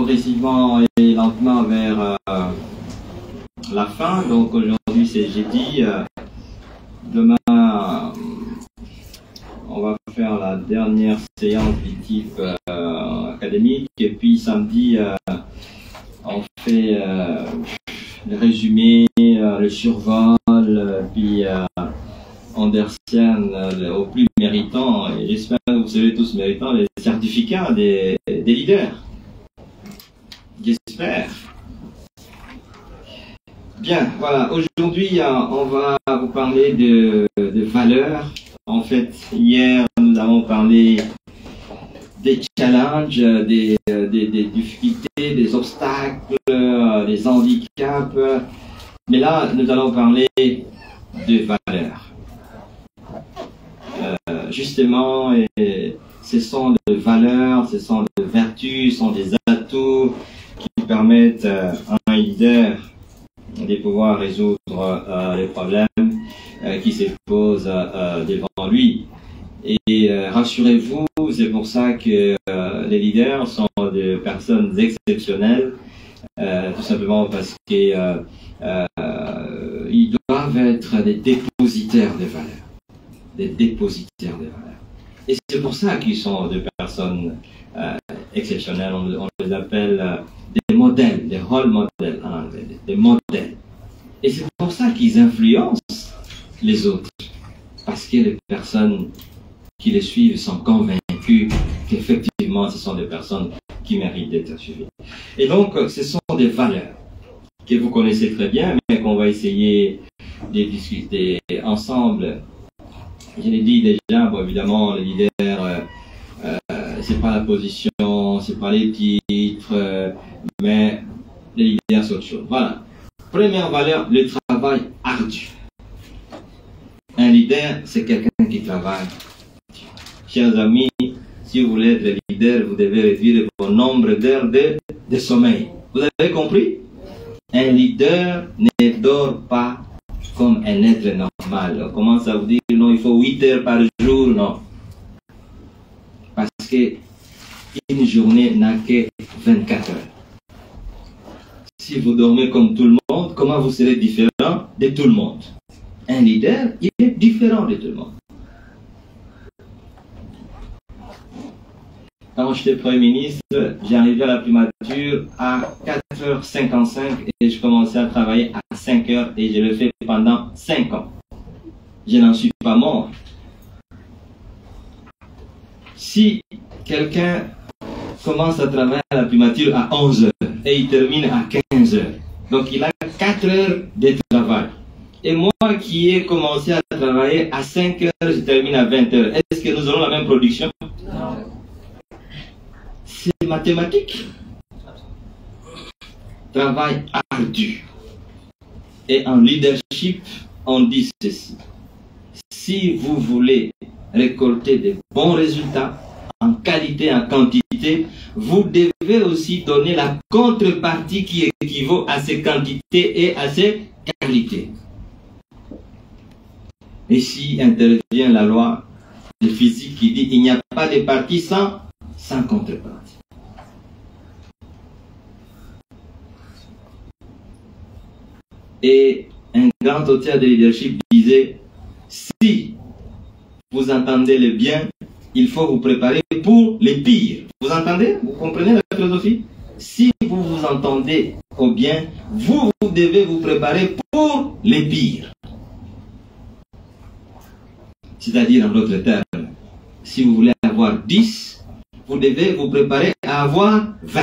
progressivement et lentement vers la fin. Donc aujourd'hui c'est jeudi. Demain on va faire la dernière séance du type académique. Et puis samedi on fait le résumé, le survol, puis Andersen au plus méritant, et j'espère que vous serez tous méritants, les certificats des leaders. J'espère. Bien, voilà, aujourd'hui on va vous parler de valeurs. En fait, hier nous avons parlé des challenges, des difficultés, des obstacles, des handicaps. Mais là, nous allons parler de valeurs. Justement, ce sont des valeurs, ce sont des vertus, ce sont des atouts qui permettent à un leader de pouvoir résoudre les problèmes qui se posent devant lui. Et rassurez-vous, c'est pour ça que les leaders sont des personnes exceptionnelles, tout simplement parce qu'ils doivent être des dépositaires de valeurs. Des dépositaires de valeurs. Et c'est pour ça qu'ils sont des personnes exceptionnelles. On les appelle des modèles, des rôle modèles en anglais, des modèles. Et c'est pour ça qu'ils influencent les autres. Parce que les personnes qui les suivent sont convaincus qu'effectivement ce sont des personnes qui méritent d'être suivies. Et donc ce sont des valeurs que vous connaissez très bien, mais qu'on va essayer de discuter ensemble. Je l'ai dit déjà, bon, évidemment, le leader, c'est pas la position, c'est pas les titres, mais le leader, c'est autre chose. Voilà. Première valeur, le travail ardu. Un leader, c'est quelqu'un qui travaille. Chers amis, si vous voulez être leader, vous devez réduire votre nombre d'heures de sommeil. Vous avez compris? Un leader ne dort pas comme un être normal. On commence à vous dire non, il faut 8 heures par jour, non. Parce que une journée n'a que 24 heures. Si vous dormez comme tout le monde, comment vous serez différent de tout le monde? Un leader, il est différent de tout le monde. Quand j'étais Premier ministre, j'arrivais à la primature à 4h55 et je commençais à travailler à 5h et je le fais pendant 5 ans. Je n'en suis pas mort. Si quelqu'un commence à travailler à la primature à 11h et il termine à 15h, donc il a 4 heures de travail. Et moi qui ai commencé à travailler à 5h, je termine à 20h. Est-ce que nous aurons la même production? Non. C'est mathématique. Travail ardu. Et en leadership, on dit ceci. Si vous voulez récolter de bons résultats, en qualité, en quantité, vous devez aussi donner la contrepartie qui équivaut à ces quantités et à ces qualités. Ici intervient la loi de physique qui dit qu'il n'y a pas de partie sans contrepartie. Et un grand auteur de leadership disait, si vous entendez le bien, il faut vous préparer pour les pires. Vous entendez? Vous comprenez la philosophie? Si vous vous entendez au bien, vous devez vous préparer pour les pires. C'est-à-dire, en d'autres termes, si vous voulez avoir 10, vous devez vous préparer à avoir 20.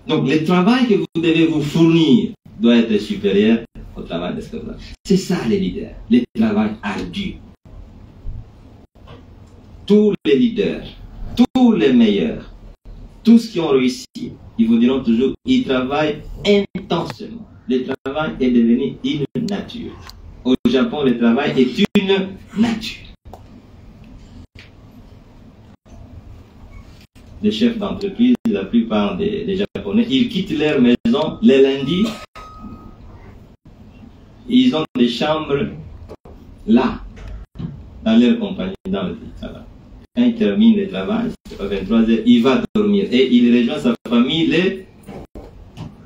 Donc, le travail que vous devez vous fournir doit être supérieur au travail d'esclavage. C'est ça les leaders, le travail ardu. Tous les leaders, tous les meilleurs, tous qui ont réussi, ils vous diront toujours, ils travaillent intensément. Le travail est devenu une nature. Au Japon, le travail est une nature. Les chefs d'entreprise, la plupart des Japonais, ils quittent leur maison les lundis. Ils ont des chambres là, dans leur compagnie, dans le travail. Quand il termine le travail, à 23 heures, il va dormir. Et il rejoint sa famille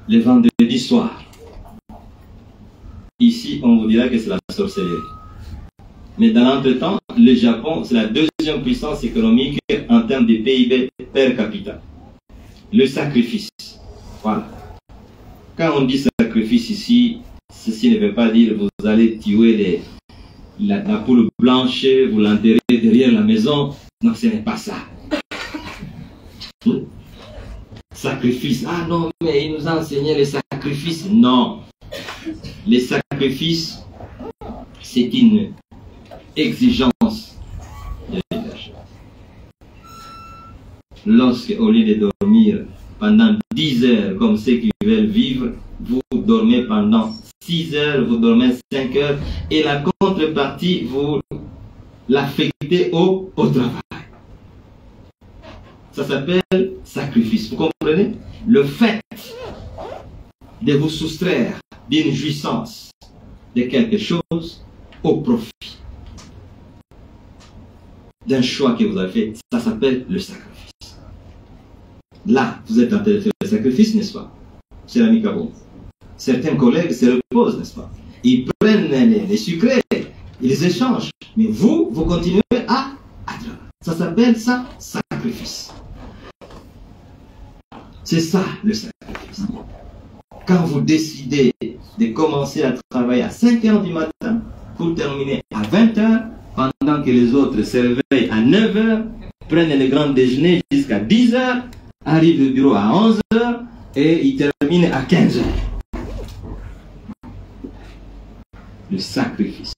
les vendredis soirs. Ici, on vous dira que c'est la sorcellerie. Mais dans l'entretemps, le Japon, c'est la deuxième puissance économique en termes de PIB per capita. Le sacrifice. Voilà. Quand on dit sacrifice ici, ceci ne veut pas dire que vous allez tuer la poule blanche, vous l'enterrez derrière la maison. Non, ce n'est pas ça. Sacrifice. Ah non, mais il nous a enseigné les sacrifices. Non. Les sacrifices, c'est une exigence de leadership. Lorsque, au lieu de dormir pendant 10 heures comme ceux qui veulent vivre, vous dormez pendant 6 heures, vous dormez 5 heures, et la contrepartie, vous l'affectez au travail. Ça s'appelle sacrifice. Vous comprenez? Le fait de vous soustraire d'une jouissance de quelque chose au profit d'un choix que vous avez fait, ça s'appelle le sacrifice. Là, vous êtes en train de faire le sacrifice, n'est-ce pas? C'est l'ami Kabon. Certains collègues se reposent, n'est-ce pas? Ils prennent les sucrés, ils les échangent. Mais vous continuez à travailler. Ça s'appelle ça, sacrifice. C'est ça le sacrifice. Quand vous décidez de commencer à travailler à 5 heures du matin pour terminer à 20 heures, pendant que les autres se réveillent à 9 heures, prennent le grand déjeuner jusqu'à 10 heures, arrivent au bureau à 11 heures et ils terminent à 15 heures. Le sacrifice.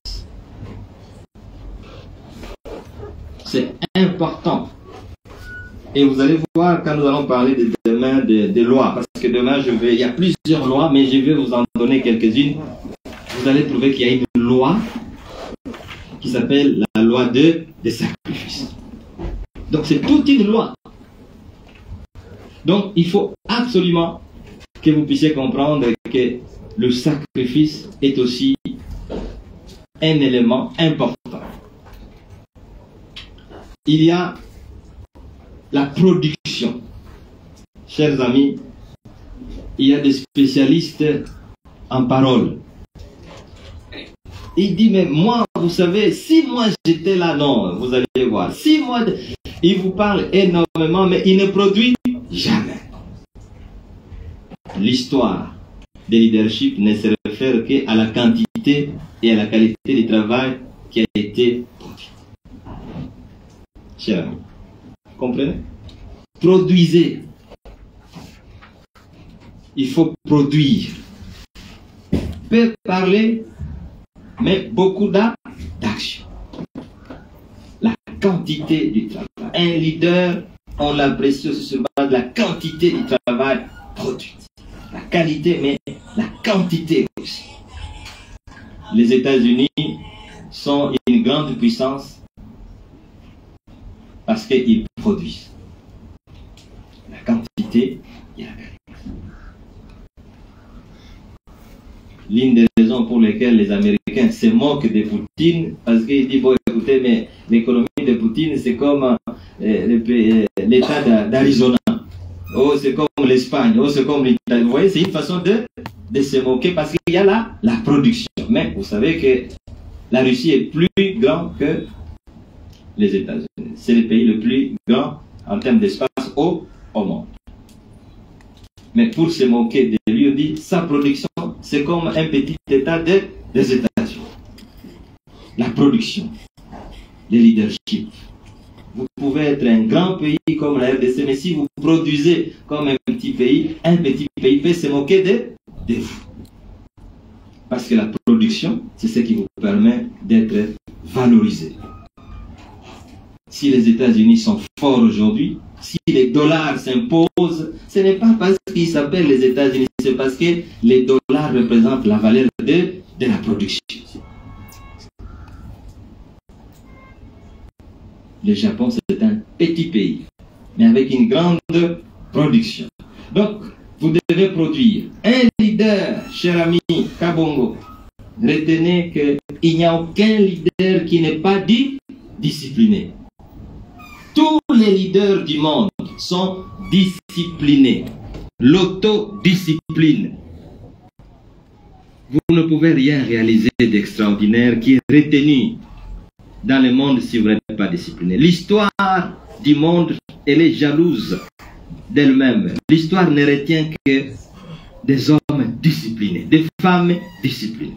C'est important. Et vous allez voir quand nous allons parler de demain des lois, parce que demain il y a plusieurs lois, mais je vais vous en donner quelques-unes. Vous allez trouver qu'il y a une loi qui s'appelle la loi des sacrifices. Donc c'est toute une loi. Donc il faut absolument que vous puissiez comprendre que le sacrifice est aussi un élément important. Il y a la production. Chers amis, il y a des spécialistes en parole. Il dit, mais moi, vous savez, si moi j'étais là, non, vous allez voir. Si moi, il vous parle énormément, mais il ne produit jamais. L'histoire du leadership ne se réfère qu'à la quantité et à la qualité du travail qui a été produit. Chers amis, vous comprenez? Produisez. Il faut produire. Peut parler, mais beaucoup d'action. La quantité du travail. Un leader, on l'apprécie aussi sur base de la quantité du travail produit. La qualité, mais la quantité aussi. Les États-Unis sont une grande puissance parce qu'ils produisent. La quantité et la qualité. L'une des raisons pour lesquelles les Américains se moquent de Poutine, parce qu'ils disent, bon écoutez, mais l'économie de Poutine, c'est comme l'État d'Arizona. Oh, c'est comme l'Espagne. Oh, c'est comme l'Italie. Vous voyez, c'est une façon de se moquer parce qu'il y a la production. Mais vous savez que la Russie est plus grande que les États-Unis. C'est le pays le plus grand en termes d'espace au monde. Mais pour se moquer de lui, on dit sa production, c'est comme un petit État des États-Unis. La production, le leadership. Vous pouvez être un grand pays comme la RDC, mais si vous produisez comme un petit pays peut se moquer de vous. Parce que la production, c'est ce qui vous permet d'être valorisé. Si les États-Unis sont forts aujourd'hui, si les dollars s'imposent, ce n'est pas parce qu'ils s'appellent les États-Unis, c'est parce que les dollars représentent la valeur de la production. Le Japon, c'est un petit pays, mais avec une grande production. Donc, vous devez produire. Un leader, cher ami Kabongo, retenez qu'il n'y a aucun leader qui n'est pas discipliné. Tous les leaders du monde sont disciplinés. L'autodiscipline. Vous ne pouvez rien réaliser d'extraordinaire qui est retenu dans le monde si vous n'êtes pas discipliné. L'histoire du monde, elle est jalouse d'elle-même. L'histoire ne retient que des hommes disciplinés, des femmes disciplinées.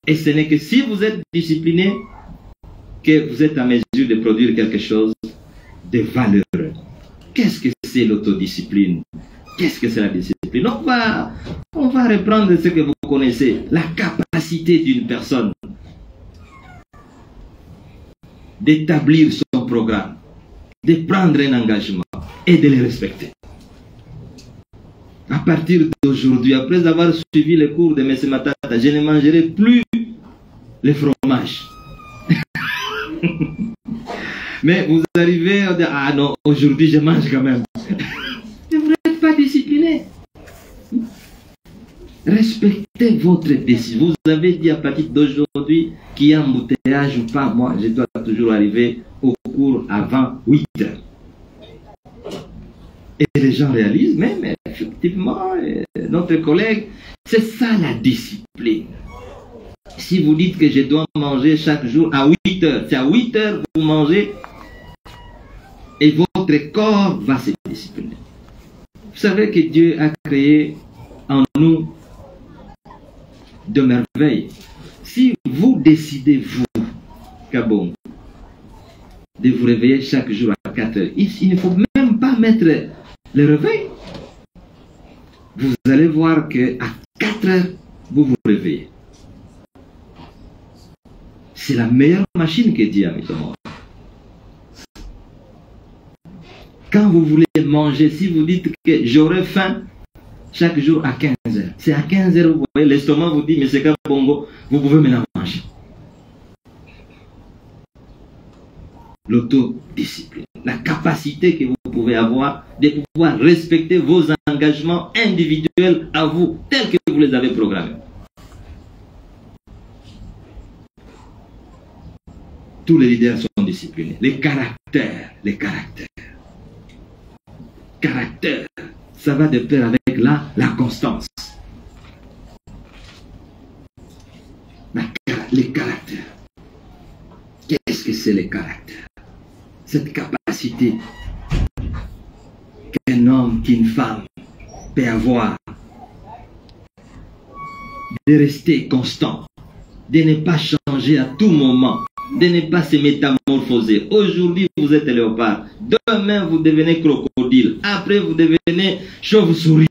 Et ce n'est que si vous êtes discipliné que vous êtes en mesure de produire quelque chose de valeureux. Qu'est-ce que c'est l'autodiscipline? Qu'est-ce que c'est la discipline? On va reprendre ce que vous connaissez, la capacité d'une personne d'établir son programme, de prendre un engagement et de le respecter. À partir d'aujourd'hui, après avoir suivi les cours de M. Matata, je ne mangerai plus le fromage. Mais vous arrivez à dire, ah non, aujourd'hui je mange quand même. Vous n'êtes pas discipliné. Respectez votre décision. Vous avez dit à partir d'aujourd'hui qu'il y a un embouteillage ou pas. Moi, je dois toujours arriver au cours avant 8 heures. Et les gens réalisent, mais effectivement, notre collègue, c'est ça la discipline. Si vous dites que je dois manger chaque jour à 8 heures, c'est à 8 heures que vous mangez et votre corps va se discipliner. Vous savez que Dieu a créé en nous de merveilles. Si vous décidez, vous, Kabong, de vous réveiller chaque jour à 4 heures, il ne faut même pas mettre le réveil. Vous allez voir qu'à 4 heures, vous vous réveillez. C'est la meilleure machine que Dieu a mise au monde. Quand vous voulez manger, si vous dites que j'aurai faim chaque jour à 15 heures, c'est à 15 heures, vous voyez, l'estomac vous dit, mais c'est comme Bongo, vous pouvez maintenant manger. L'autodiscipline, la capacité que vous pouvez avoir de pouvoir respecter vos engagements individuels à vous, tels que vous les avez programmés. Tous les leaders sont disciplinés. Les caractères. Caractère, ça va de pair avec la constance. Les caractères. Qu'est-ce que c'est les caractères? Cette capacité qu'un homme, qu'une femme peut avoir de rester constant, de ne pas changer à tout moment, de ne pas se métamorphoser. Aujourd'hui, vous êtes léopard. Demain, vous devenez crocodile. Après, vous devenez chauve-souris.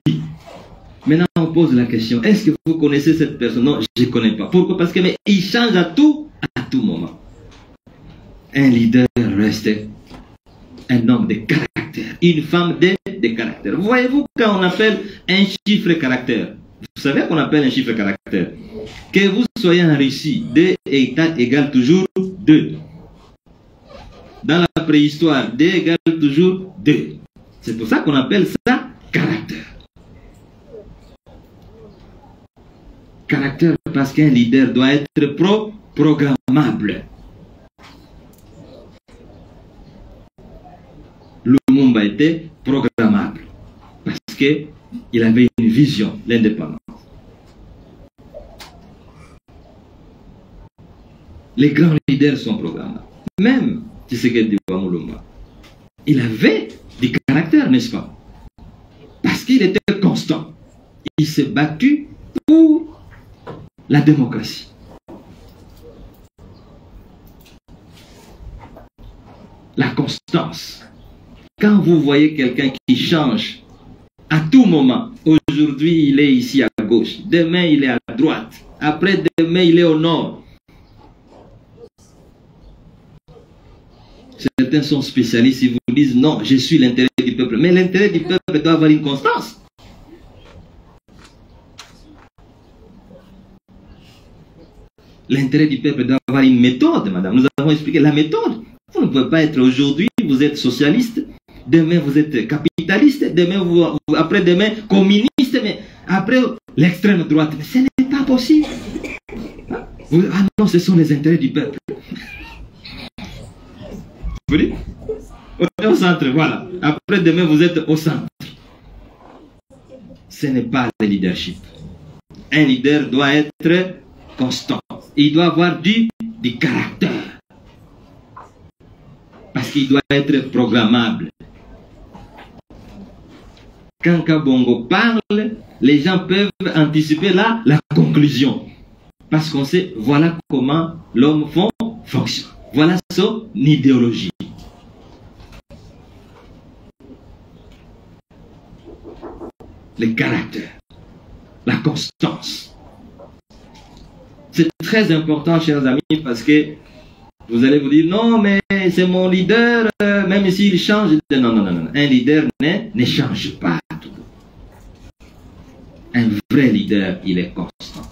Maintenant, on pose la question, est-ce que vous connaissez cette personne? Non, je ne connais pas. Pourquoi? Parce qu'il change à tout moment. Un leader reste un homme de caractère. Une femme de caractère. Voyez-vous, quand on appelle un chiffre caractère, vous savez qu'on appelle un chiffre caractère? Que vous soyez en Russie, 2 égale toujours 2. Dans la préhistoire, 2 égale toujours 2. C'est pour ça qu'on appelle ça caractère. Caractère parce qu'un leader doit être programmable. Lumumba était programmable parce qu'il avait une vision, l'indépendance. Les grands leaders sont programmables. Même Tshisekedi Mulumba, il avait du caractère, n'est-ce pas? Parce qu'il était constant. Il s'est battu pour la démocratie. La constance. Quand vous voyez quelqu'un qui change à tout moment, aujourd'hui il est ici à gauche, demain il est à droite, après demain il est au nord. Certains sont spécialistes, ils vous disent non, je suis l'intérêt du peuple. Mais l'intérêt du peuple doit avoir une constance. L'intérêt du peuple doit avoir une méthode, madame. Nous avons expliqué la méthode. Vous ne pouvez pas être aujourd'hui, vous êtes socialiste, demain vous êtes capitaliste, demain après-demain communiste, mais après l'extrême droite. Mais ce n'est pas possible. Ah non, ce sont les intérêts du peuple. Vous voyez? On est au centre, voilà. Après demain, vous êtes au centre. Ce n'est pas le leadership. Un leader doit être constant. Il doit avoir du caractère. Parce qu'il doit être programmable. Quand Kabongo parle, les gens peuvent anticiper la conclusion. Parce qu'on sait, voilà comment l'homme fonctionne. Voilà son idéologie. Le caractère, la constance. C'est très important, chers amis, parce que vous allez vous dire, non, mais c'est mon leader, même s'il change. Non, non, non, non. Un leader ne change pas tout. Un vrai leader, il est constant.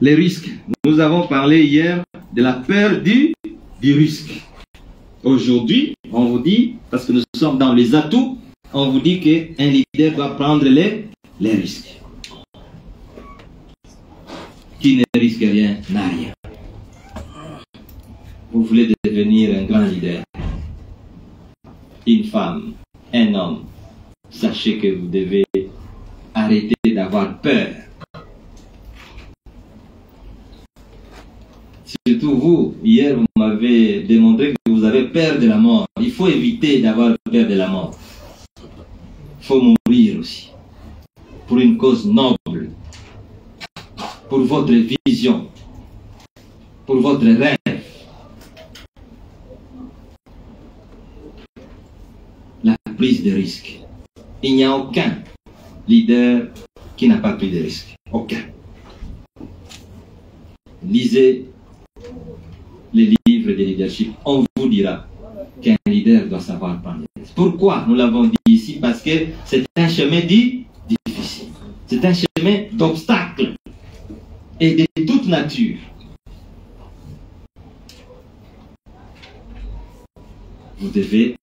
Les risques. Nous avons parlé hier de la peur du risque. Aujourd'hui, on vous dit, parce que nous sommes dans les atouts, on vous dit qu'un leader doit prendre les risques. Qui ne risque rien n'a rien. Vous voulez devenir un grand leader, une femme, un homme, sachez que vous devez arrêter d'avoir peur. Surtout vous, hier vous m'avez démontré que vous avez peur de la mort. Il faut éviter d'avoir peur de la mort. Il faut mourir aussi. Pour une cause noble. Pour votre vision. Pour votre rêve. La prise de risque. Il n'y a aucun leader qui n'a pas pris de risque. Aucun. Lisez les livres de leadership. On vous dira qu'un leader doit savoir prendre des risques. Pourquoi nous l'avons dit ici? Parce que c'est un chemin difficile. C'est un chemin d'obstacles et de toute nature. Vous devez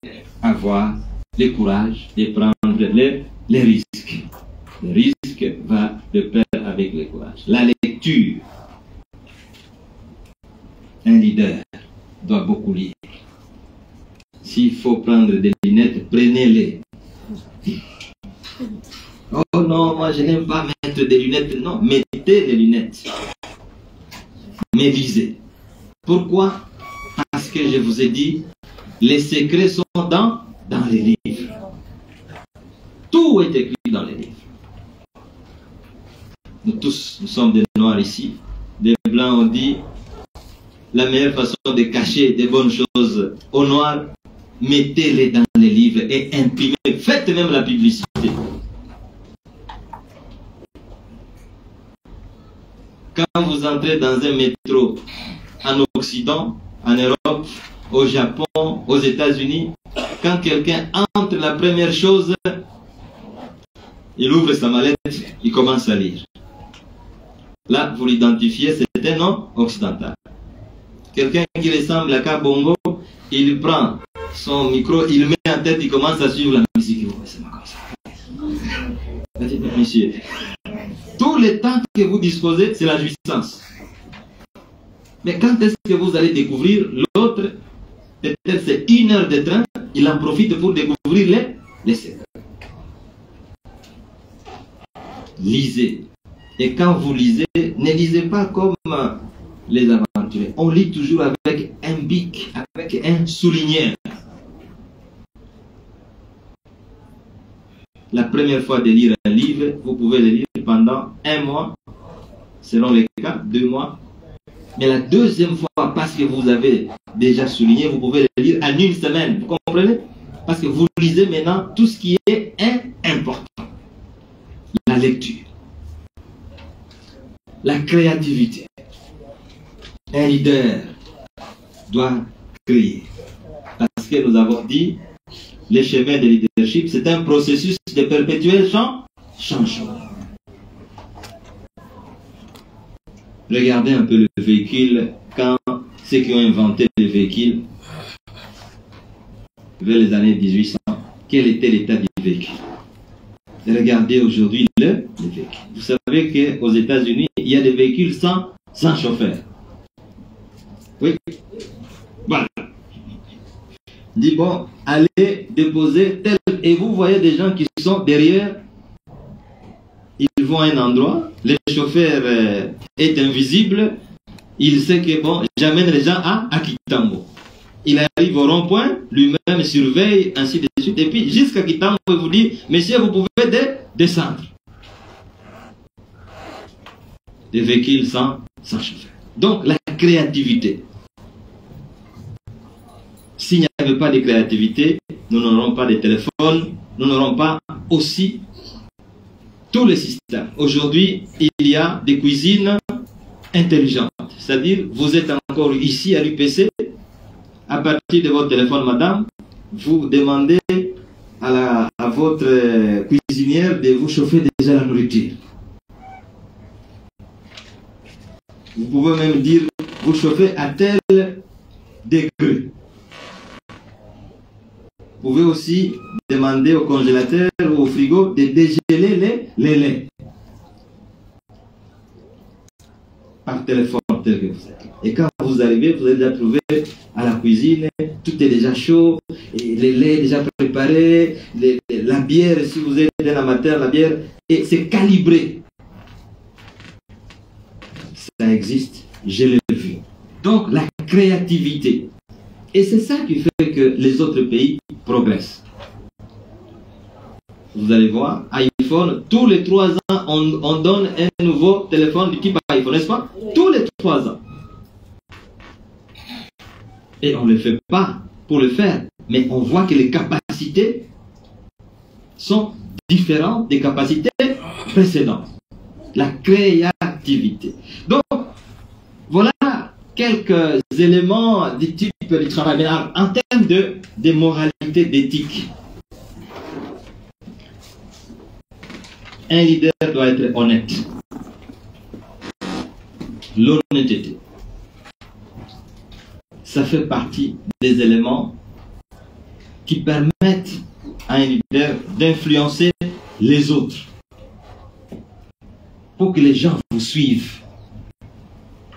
avoir le courage de prendre les risques. Le risque va de pair avec le courage. La lecture. Un leader doit beaucoup lire. S'il faut prendre des lunettes, prenez-les. Oh non, moi je n'aime pas mettre des lunettes. Non, mettez les lunettes. Mais lisez. Pourquoi? Parce que je vous ai dit, les secrets sont dans les livres. Tout est écrit dans les livres. Nous tous, nous sommes des noirs ici. Des blancs ont dit, la meilleure façon de cacher des bonnes choses aux noirs, mettez-les dans les livres et imprimez. Faites même la publicité. Quand vous entrez dans un métro en Occident, en Europe, au Japon, aux États-Unis, quand quelqu'un entre, la première chose, il ouvre sa mallette, il commence à lire. Là, vous l'identifiez, c'est un nom occidental. Quelqu'un qui ressemble à Kabongo, il prend son micro, il met en tête, il commence à suivre la musique. C'est pas comme ça. Monsieur, tout le temps que vous disposez, c'est la jouissance. Mais quand est-ce que vous allez découvrir l'autre? Peut-être c'est 1 heure de train, il en profite pour découvrir les secrets. Lisez. Et quand vous lisez, ne lisez pas comme les aventuriers. On lit toujours avec un bic, avec un souligneur. La première fois de lire un livre, vous pouvez le lire pendant 1 mois, selon les cas, 2 mois. Mais la deuxième fois, parce que vous avez déjà souligné, vous pouvez le lire en 1 semaine. Vous comprenez? Parce que vous lisez maintenant tout ce qui est important. La lecture. La créativité. Un leader doit créer. Parce que nous avons dit, le chemin de leadership, c'est un processus de perpétuel changement. Regardez un peu le véhicule, quand ceux qui ont inventé le véhicule, vers les années 1800, quel était l'état du véhicule? Regardez aujourd'hui le véhicule. Vous savez qu'aux États-Unis, il y a des véhicules sans chauffeur. Oui. Voilà. dit bon, allez déposer tel. Et vous voyez des gens qui sont derrière. Ils vont à un endroit, le chauffeur est invisible. Il sait que bon, j'amène les gens à Kitambo. Il arrive au rond-point, lui-même surveille, ainsi de suite. Et puis jusqu'à Kitambo, il vous dit, monsieur, vous pouvez descendre. Des véhicules sans chauffeur. Donc la créativité. S'il n'y avait pas de créativité, nous n'aurons pas de téléphone, nous n'aurons pas aussi tous les systèmes. Aujourd'hui, il y a des cuisines intelligentes. C'est-à-dire, vous êtes encore ici à l'UPC, à partir de votre téléphone, madame, vous demandez à votre cuisinière de vous chauffer déjà la nourriture. Vous pouvez même dire, vous chauffez à tel degré. Vous pouvez aussi demander au congélateur ou au frigo de dégeler les laits. Par téléphone tel que vous êtes. Et quand vous arrivez, vous allez déjà trouver à la cuisine, tout est déjà chaud, et les laits déjà préparés, la bière, si vous êtes un amateur, la bière, et c'est calibré. Ça existe, je l'ai vu. Donc la créativité. Et c'est ça qui fait que les autres pays progressent. Vous allez voir, iPhone, tous les 3 ans, on donne un nouveau téléphone du type iPhone, n'est-ce pas? Tous les 3 ans. Et on ne le fait pas pour le faire. Mais on voit que les capacités sont différentes des capacités précédentes. La créativité. Donc, voilà quelques éléments du type du travail. Mais en termes de moralité, d'éthique, un leader doit être honnête. L'honnêteté, ça fait partie des éléments qui permettent à un leader d'influencer les autres. Pour que les gens vous suivent.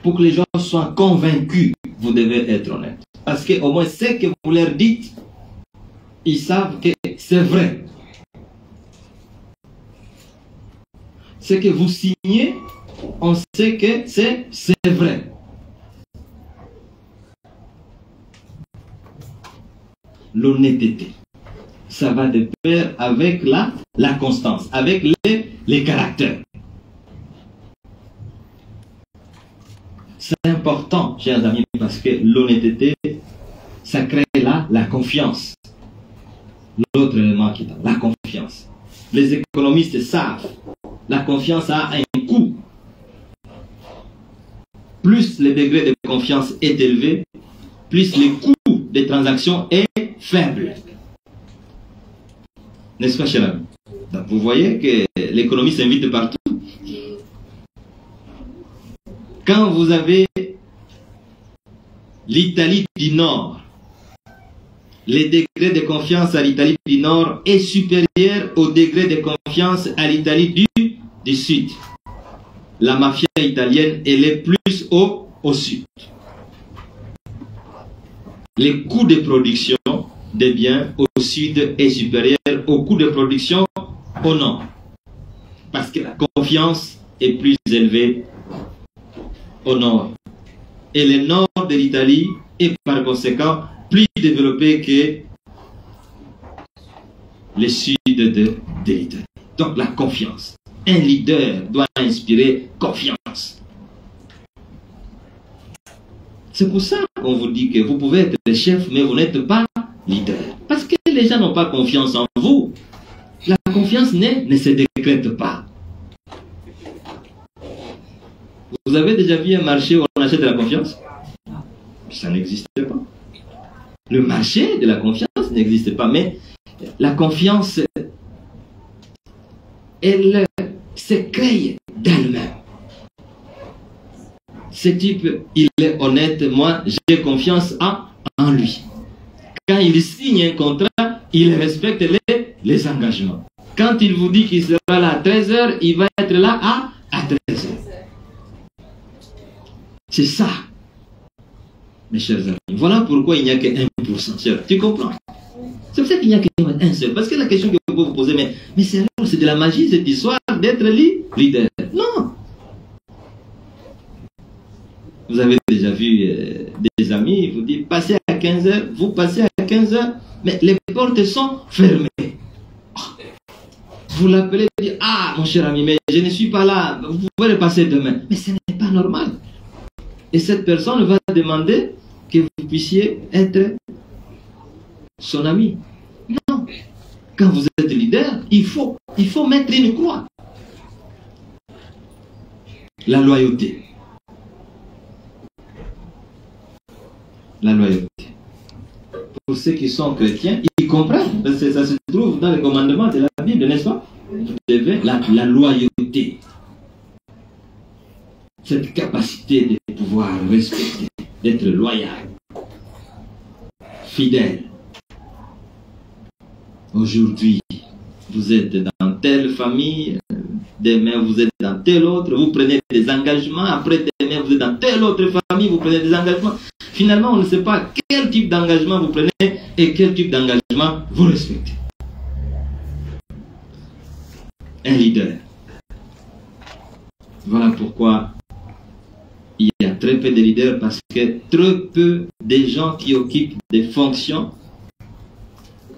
Pour que les gens soient convaincus, vous devez être honnête. Parce qu'au moins, ce que vous leur dites, ils savent que c'est vrai. Ce que vous signez, on sait que c'est vrai. L'honnêteté, ça va de pair avec la constance, avec les caractères. C'est important, chers amis, parce que l'honnêteté, ça crée la confiance. L'autre élément qui est la confiance. Les économistes savent, la confiance a un coût. Plus le degré de confiance est élevé, plus le coût des transactions est faible. N'est-ce pas, cher ami? Donc, vous voyez que l'économie s'invite partout. Quand vous avez l'Italie du Nord, le degré de confiance à l'Italie du Nord est supérieur au degré de confiance à l'Italie du Sud. La mafia italienne, elle est plus au Sud. Les coûts de production des biens au Sud est supérieur au coût de production au Nord. Parce que la confiance est plus élevée au Nord. Et le Nord de l'Italie est par conséquent plus développé que le Sud de l'Italie. Donc la confiance. Un leader doit inspirer confiance. C'est pour ça qu'on vous dit que vous pouvez être le chef, mais vous n'êtes pas leader. Parce que les gens n'ont pas confiance en vous. La confiance ne se décrète pas. Vous avez déjà vu un marché où on achète de la confiance? Ça n'existait pas. Le marché de la confiance n'existe pas, mais la confiance, elle se crée d'elle-même. Ce type, il est honnête, moi j'ai confiance en lui. Quand il signe un contrat, il respecte les engagements. Quand il vous dit qu'il sera là à 13h, il va être là à 13h. C'est ça. mes chers amis. Voilà pourquoi il n'y a que 1%. Tu comprends? C'est pour ça qu'il n'y a qu'un seul. Parce que la question que vous pouvez vous poser, mais c'est de la magie cette histoire d'être leader. Non. Vous avez déjà vu des amis, ils vous disent passez à 15 heures, vous passez à 15 heures, mais les portes sont fermées. Vous l'appelez et dites, ah mon cher ami, mais je ne suis pas là, vous pouvez le passer demain. Mais ce n'est pas normal. Et cette personne va demander que vous puissiez être son ami. Non. Quand vous êtes leader, il faut mettre une croix. La loyauté. La loyauté. Pour ceux qui sont chrétiens, ils comprennent, parce que ça se trouve dans les commandements de la Bible, n'est-ce pas? Vous devez la loyauté. Cette capacité de pouvoir respecter, d'être loyal, fidèle. Aujourd'hui, vous êtes dans telle famille, demain vous êtes dans telle autre, vous prenez des engagements, après demain vous êtes dans telle autre famille, vous prenez des engagements. Finalement, on ne sait pas quel type d'engagement vous prenez et quel type d'engagement vous respectez. Un leader. Voilà pourquoi il y a très peu de leaders, parce que très peu de gens qui occupent des fonctions,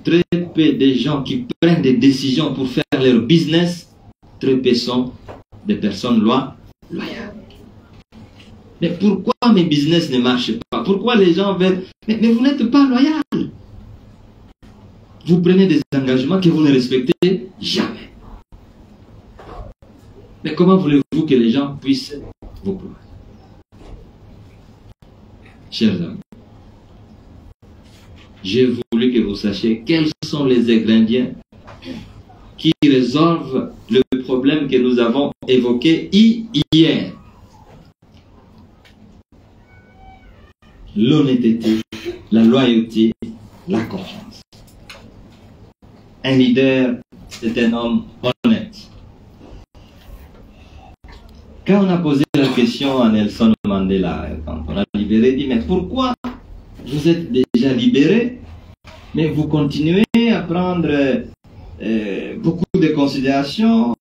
très peu de gens qui prennent des décisions pour faire leur business, très peu sont des personnes loyales. Mais pourquoi mes business ne marchent pas? Pourquoi les gens veulent... Mais vous n'êtes pas loyal. Vous prenez des engagements que vous ne respectez jamais. Mais comment voulez-vous que les gens puissent vous croire? Chers amis, j'ai voulu que vous sachiez quels sont les ingrédients qui résolvent le problème que nous avons évoqué hier. L'honnêteté, la loyauté, la confiance. Un leader, c'est un homme honnête. Quand on a posé la question à Nelson Mandela, quand on a libéré, il dit, mais pourquoi vous êtes déjà libéré, mais vous continuez à prendre beaucoup de considérations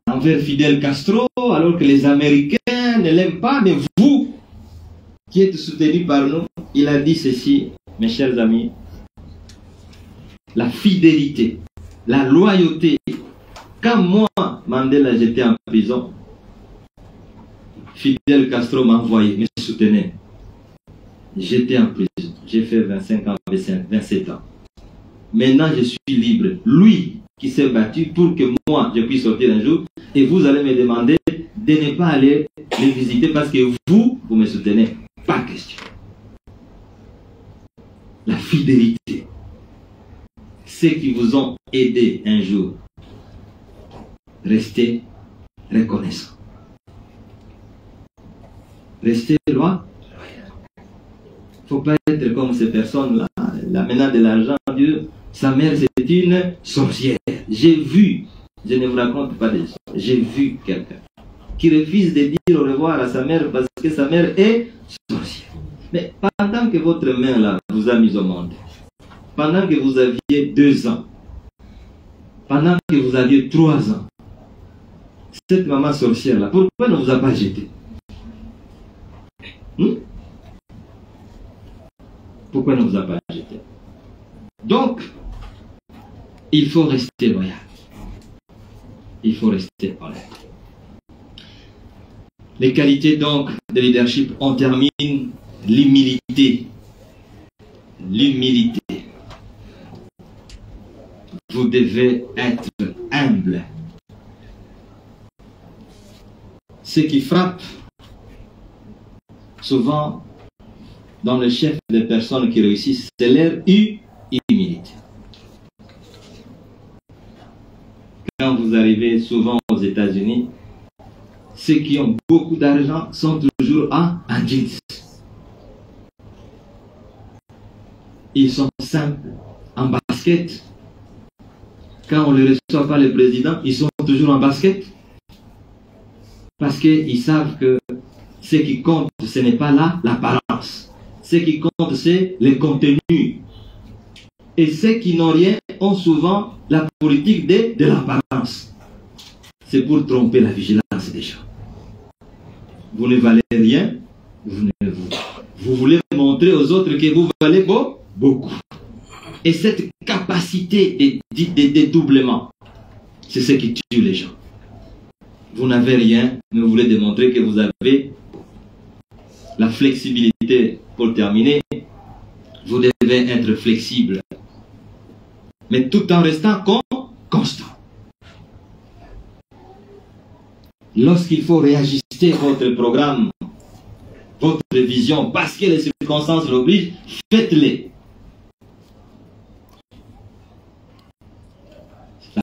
envers Fidel Castro, alors que les Américains ne l'aiment pas, mais vous, qui êtes soutenus par nous, il a dit ceci, mes chers amis, la fidélité, la loyauté. Quand moi, Mandela, j'étais en prison, Fidel Castro m'a envoyé, me soutenait. J'étais en prison, j'ai fait 25 ans, 27 ans. Maintenant, je suis libre. Lui qui s'est battu pour que moi, je puisse sortir un jour, et vous allez me demander de ne pas aller les visiter parce que vous me soutenez. Pas question. La fidélité. Ceux qui vous ont aidé un jour, restez reconnaissants. Restez loin. Il ne faut pas être comme ces personnes-là. La menant de l'argent, Dieu, sa mère c'est une sorcière. J'ai vu, je ne vous raconte pas des choses, j'ai vu quelqu'un qui refuse de dire au revoir à sa mère parce que sa mère est sorcière. Mais pendant que votre mère là vous a mis au monde, pendant que vous aviez 2 ans, pendant que vous aviez 3 ans, cette maman sorcière là, pourquoi ne vous a pas jeté? Pourquoi ne vous a pas jeté? Donc, il faut rester loyal. Il faut rester honnête. Les qualités donc de leadership, on termine. L'humilité. L'humilité. Vous devez être humble. Ce qui frappe souvent dans le chef des personnes qui réussissent, c'est leur humilité. Quand vous arrivez souvent aux États-Unis, ceux qui ont beaucoup d'argent sont toujours en jeans. Ils sont simples, en basket. Quand on ne reçoit pas le président, ils sont toujours en basket. Parce qu'ils savent que ce qui compte, ce n'est pas là l'apparence. l'apparence. Ce qui compte, c'est les contenus. Et ceux qui n'ont rien ont souvent la politique de l'apparence. C'est pour tromper la vigilance des gens. Vous ne valez rien, vous voulez montrer aux autres que vous valez beaucoup. Et cette capacité de dédoublement, c'est ce qui tue les gens. Vous n'avez rien, mais vous voulez démontrer que vous avez la flexibilité. Pour terminer, vous devez être flexible, mais tout en restant constant. Lorsqu'il faut réajuster votre programme, votre vision, parce que les circonstances l'obligent, faites-les.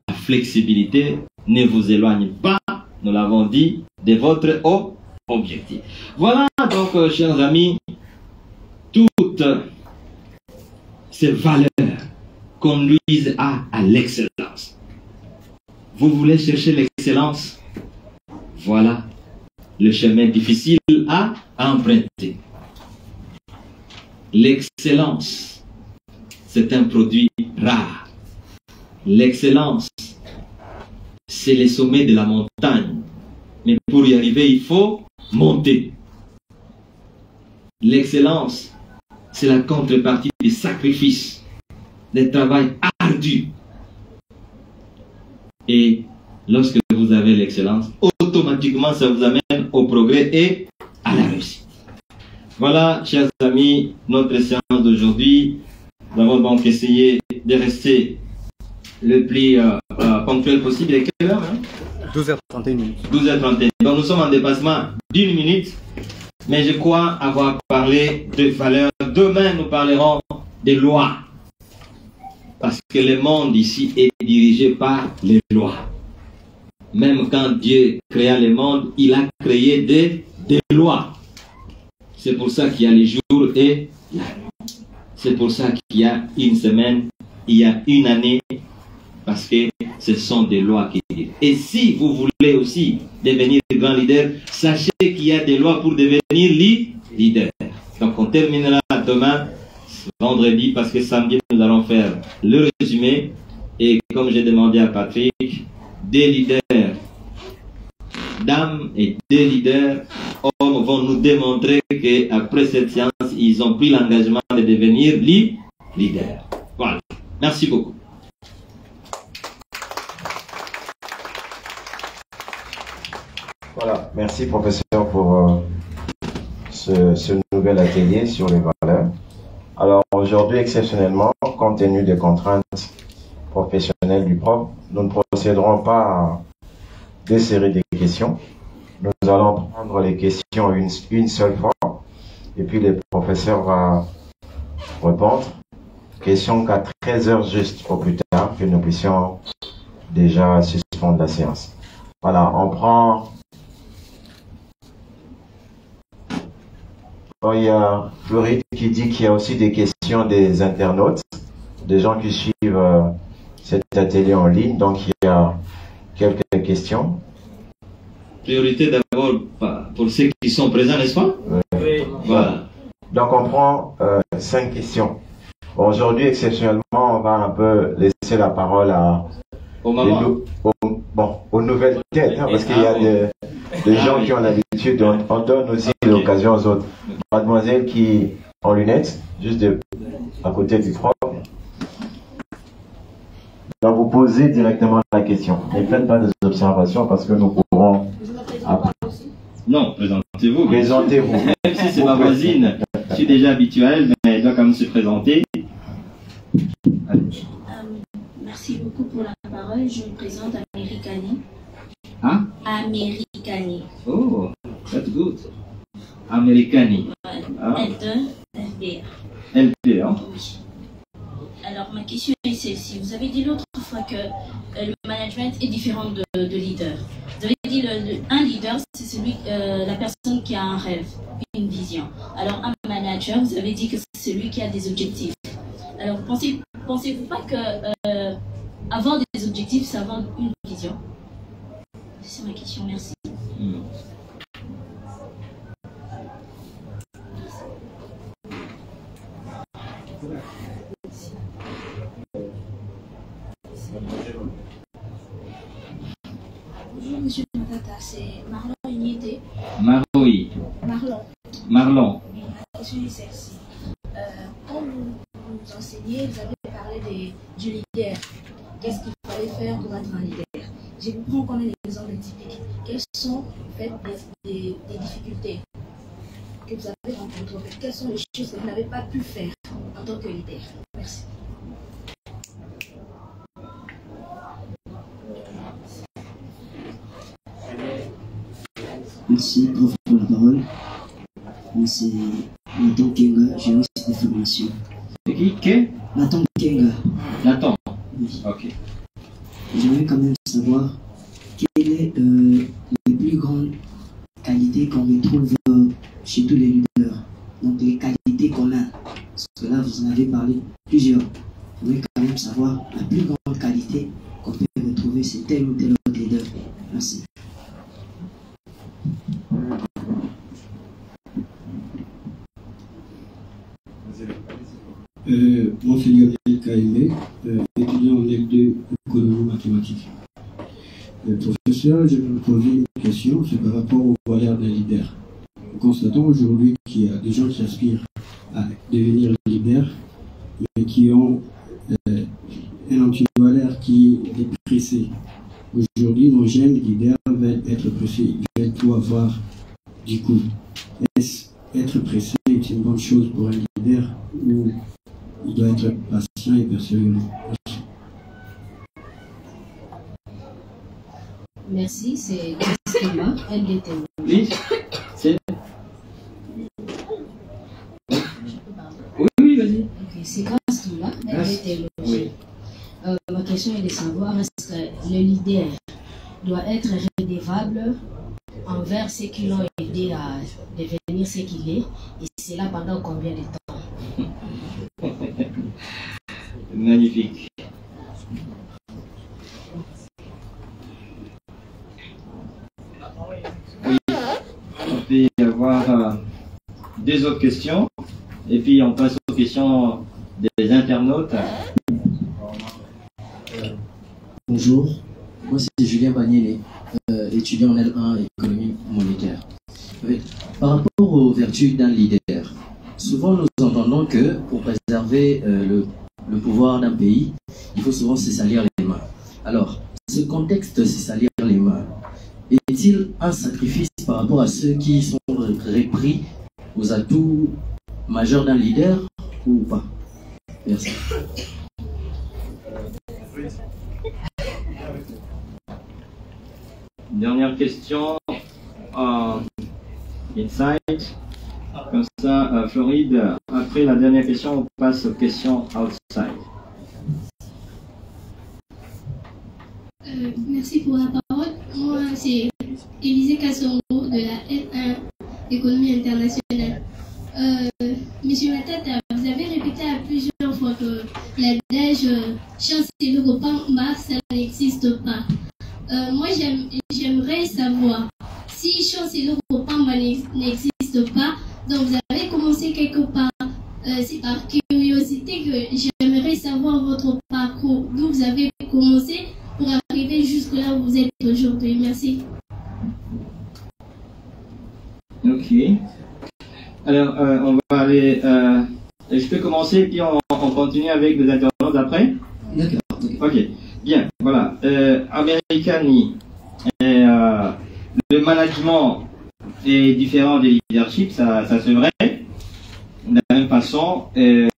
La flexibilité ne vous éloigne pas, nous l'avons dit, de votre objectif. Voilà donc, chers amis, toutes ces valeurs conduisent à l'excellence. Vous voulez chercher l'excellence? Voilà le chemin difficile à emprunter. L'excellence, c'est un produit rare. L'excellence, c'est les sommets de la montagne. Mais pour y arriver, il faut monter. L'excellence, c'est la contrepartie des sacrifices, des travail ardu. Et lorsque vous avez l'excellence, automatiquement ça vous amène au progrès et à la réussite. Voilà, chers amis, notre séance d'aujourd'hui. Nous avons donc essayé de rester le plus ponctuel possible. Il est quelle heure, hein? 12h31. 12h31. Donc nous sommes en dépassement d'1 minute. Mais je crois avoir parlé de valeurs. Demain, nous parlerons des lois. Parce que le monde ici est dirigé par les lois. Même quand Dieu créa le monde, il a créé des lois. C'est pour ça qu'il y a les jours et la nuit. C'est pour ça qu'il y a une semaine, il y a une année. Parce que ce sont des lois qui disent. Et si vous voulez aussi devenir grand leader, sachez qu'il y a des lois pour devenir leader. Donc on terminera demain, vendredi, parce que samedi nous allons faire le résumé. Et comme j'ai demandé à Patrick, des leaders, dames et des leaders, hommes vont nous démontrer qu'après cette séance, ils ont pris l'engagement de devenir leader. Voilà. Merci beaucoup. Voilà, merci professeur pour ce nouvel atelier sur les valeurs. Alors aujourd'hui, exceptionnellement, compte tenu des contraintes professionnelles du prof, nous ne procéderons pas à des séries de questions. Nous allons prendre les questions une seule fois et puis le professeur va répondre. Question qu'à 13h juste au plus tard, que nous puissions déjà suspendre la séance. Voilà, on prend... Il y a Floride qui dit qu'il y a aussi des questions des internautes, des gens qui suivent cet atelier en ligne. Donc, il y a quelques questions. Priorité d'abord pour ceux qui sont présents, n'est-ce pas? Oui. Voilà. Donc, on prend 5 questions. Bon, aujourd'hui, exceptionnellement, on va un peu laisser la parole aux nouvelles têtes, hein, parce qu'il y a des gens qui ont l'habitude, on donne aussi l'occasion aux autres. Mademoiselle qui en lunettes, juste à côté du prof. Donc vous posez directement la question. Ne faites pas des observations parce que nous pourrons après. Non, présentez-vous. Présentez-vous. Même si c'est ma voisine, je suis déjà habitué à elle, mais elle doit quand même se présenter. Merci beaucoup pour la parole. Je me présente Americani. Hein? Americani. Oh, that's good. Americani. Ah. L2, FBR. LP, hein? Oui. Alors, ma question est celle-ci. Vous avez dit l'autre fois que le management est différent de leader. Vous avez dit un leader, c'est la personne qui a un rêve, une vision. Alors, un manager, vous avez dit que c'est celui qui a des objectifs. Alors, pensez-vous pas que avoir des objectifs, c'est avoir une vision? C'est ma question, merci. Bonjour Monsieur Matata, c'est Marlon Unité. Maroui. Marlon. Oui, ma question est celle-ci. Quand vous enseignez, vous avez parlé du leader. Qu'est-ce qu'il fallait faire pour être un leader? Je vous prends comme un exemple typique. Quelles sont en fait, des difficultés que vous avez rencontrées? En fait, quelles sont les choses que vous n'avez pas pu faire en tant que leader? Merci. Merci, prof, pour la parole. Moi, c'est Nathan Kenga, juriste des formations. C'est qui? Nathan Kenga. Nathan. Oui. Ok. J'aimerais quand même savoir quelle est les plus grandes qualités qu'on retrouve chez tous les leaders. Donc, les qualités communes. Parce que là, vous en avez parlé plusieurs. J'aimerais quand même savoir la plus grande qualité qu'on peut retrouver chez tel ou tel autre leader. Merci. Moi, c'est Lionel Kaïmé, étudiant en L2 économie mathématique. Professeur, je vais vous poser une question, c'est par rapport aux valeurs d'un leader. Nous constatons aujourd'hui qu'il y a des gens qui aspirent à devenir leader, mais qui ont un antivaleur qui est pressé. Aujourd'hui, nos jeunes leaders veulent être pressés, ils veulent tout avoir du coup. Est-ce être pressé est une bonne chose pour un leader ou il doit être patient et persévérant? Merci, c'est Christina, LDT. Oui, c'est... Oui, vas-y. Ok, c'est Christina, LDT. Oui. Ma question est de savoir, est-ce que le leader doit être redevable envers ceux qui l'ont aidé à devenir ce qu'il est, et cela pendant combien de temps? Magnifique. Oui. On peut y avoir deux autres questions, et puis on passe aux questions des internautes. Bonjour, moi c'est Julien Bagnéné, étudiant en L1 économie monétaire. Par rapport aux vertus d'un leader, souvent nous entendons que pour préserver le pouvoir d'un pays, il faut souvent se salir les mains. Alors, ce contexte de se salir les mains, est-il un sacrifice par rapport à ceux qui sont repris aux atouts majeurs d'un leader ou pas? Merci. Dernière question, Insight. Comme ça, Floride, après la dernière question, on passe aux questions outside. Merci pour la parole. Moi, c'est Élisée Kassongo de la L1 Économie internationale. Monsieur Matata, vous avez répété à plusieurs fois que l'adage chance et le repas ça n'existe pas. Moi, j'aimerais savoir si chance et le repas n'existe pas. Donc, vous avez commencé quelque part. C'est par curiosité que j'aimerais savoir votre parcours, d'où vous avez commencé pour arriver jusque là où vous êtes aujourd'hui. Merci. Ok. Alors, on va aller... je peux commencer et puis on continue avec les internautes après? D'accord. Ok. Bien, voilà. Americani, le management est différent des leadership, ça c'est vrai. De la même façon que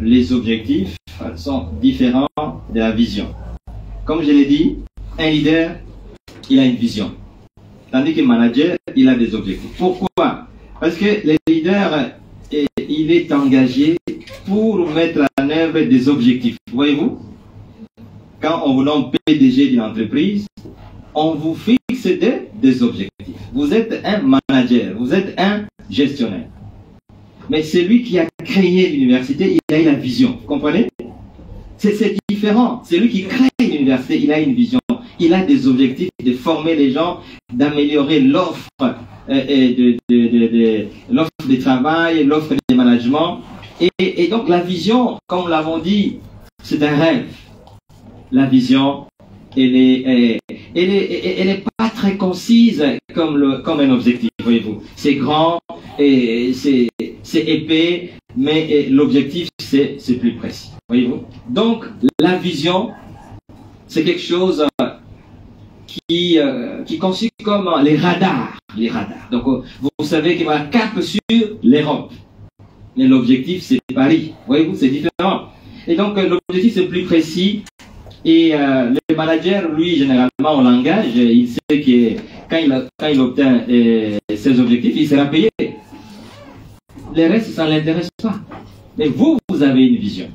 les objectifs sont différents de la vision. Comme je l'ai dit, un leader, il a une vision. Tandis qu'un manager, il a des objectifs. Pourquoi? Parce que le leader, il est engagé pour mettre en œuvre des objectifs. Voyez-vous? Quand on vous nomme PDG d'une entreprise, on vous fixe des objectifs. Vous êtes un manager, vous êtes un gestionnaire. Mais celui qui a créé l'université, il a la vision. Vous comprenez? C'est différent. Celui qui crée l'université, il a une vision. Il a des objectifs de former les gens, d'améliorer l'offre l'offre de travail, l'offre de management. Et donc la vision, comme nous l'avons dit, c'est un rêve. la vision, elle est pas très concise comme un objectif, voyez-vous. C'est grand et c'est épais, mais l'objectif c'est plus précis, voyez-vous. Donc la vision, c'est quelque chose qui constitue comme les radars. Donc vous savez qu'il va cap sur l'Europe, mais l'objectif c'est Paris, voyez-vous, c'est différent. Et donc l'objectif c'est plus précis. Et le manager, lui, généralement, on l'engage, il sait que quand il obtient ses objectifs, il sera payé. Le reste, ça ne l'intéresse pas. Mais vous avez une vision.